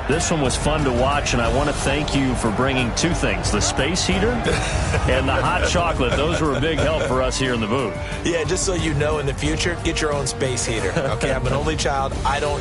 this one was fun to watch, and I want to thank you for bringing 2 things, the space heater and the hot chocolate. Those were a big help for us here in the booth. Yeah, just so you know, in the future, get your own space heater. Okay, I'm an only child. I don't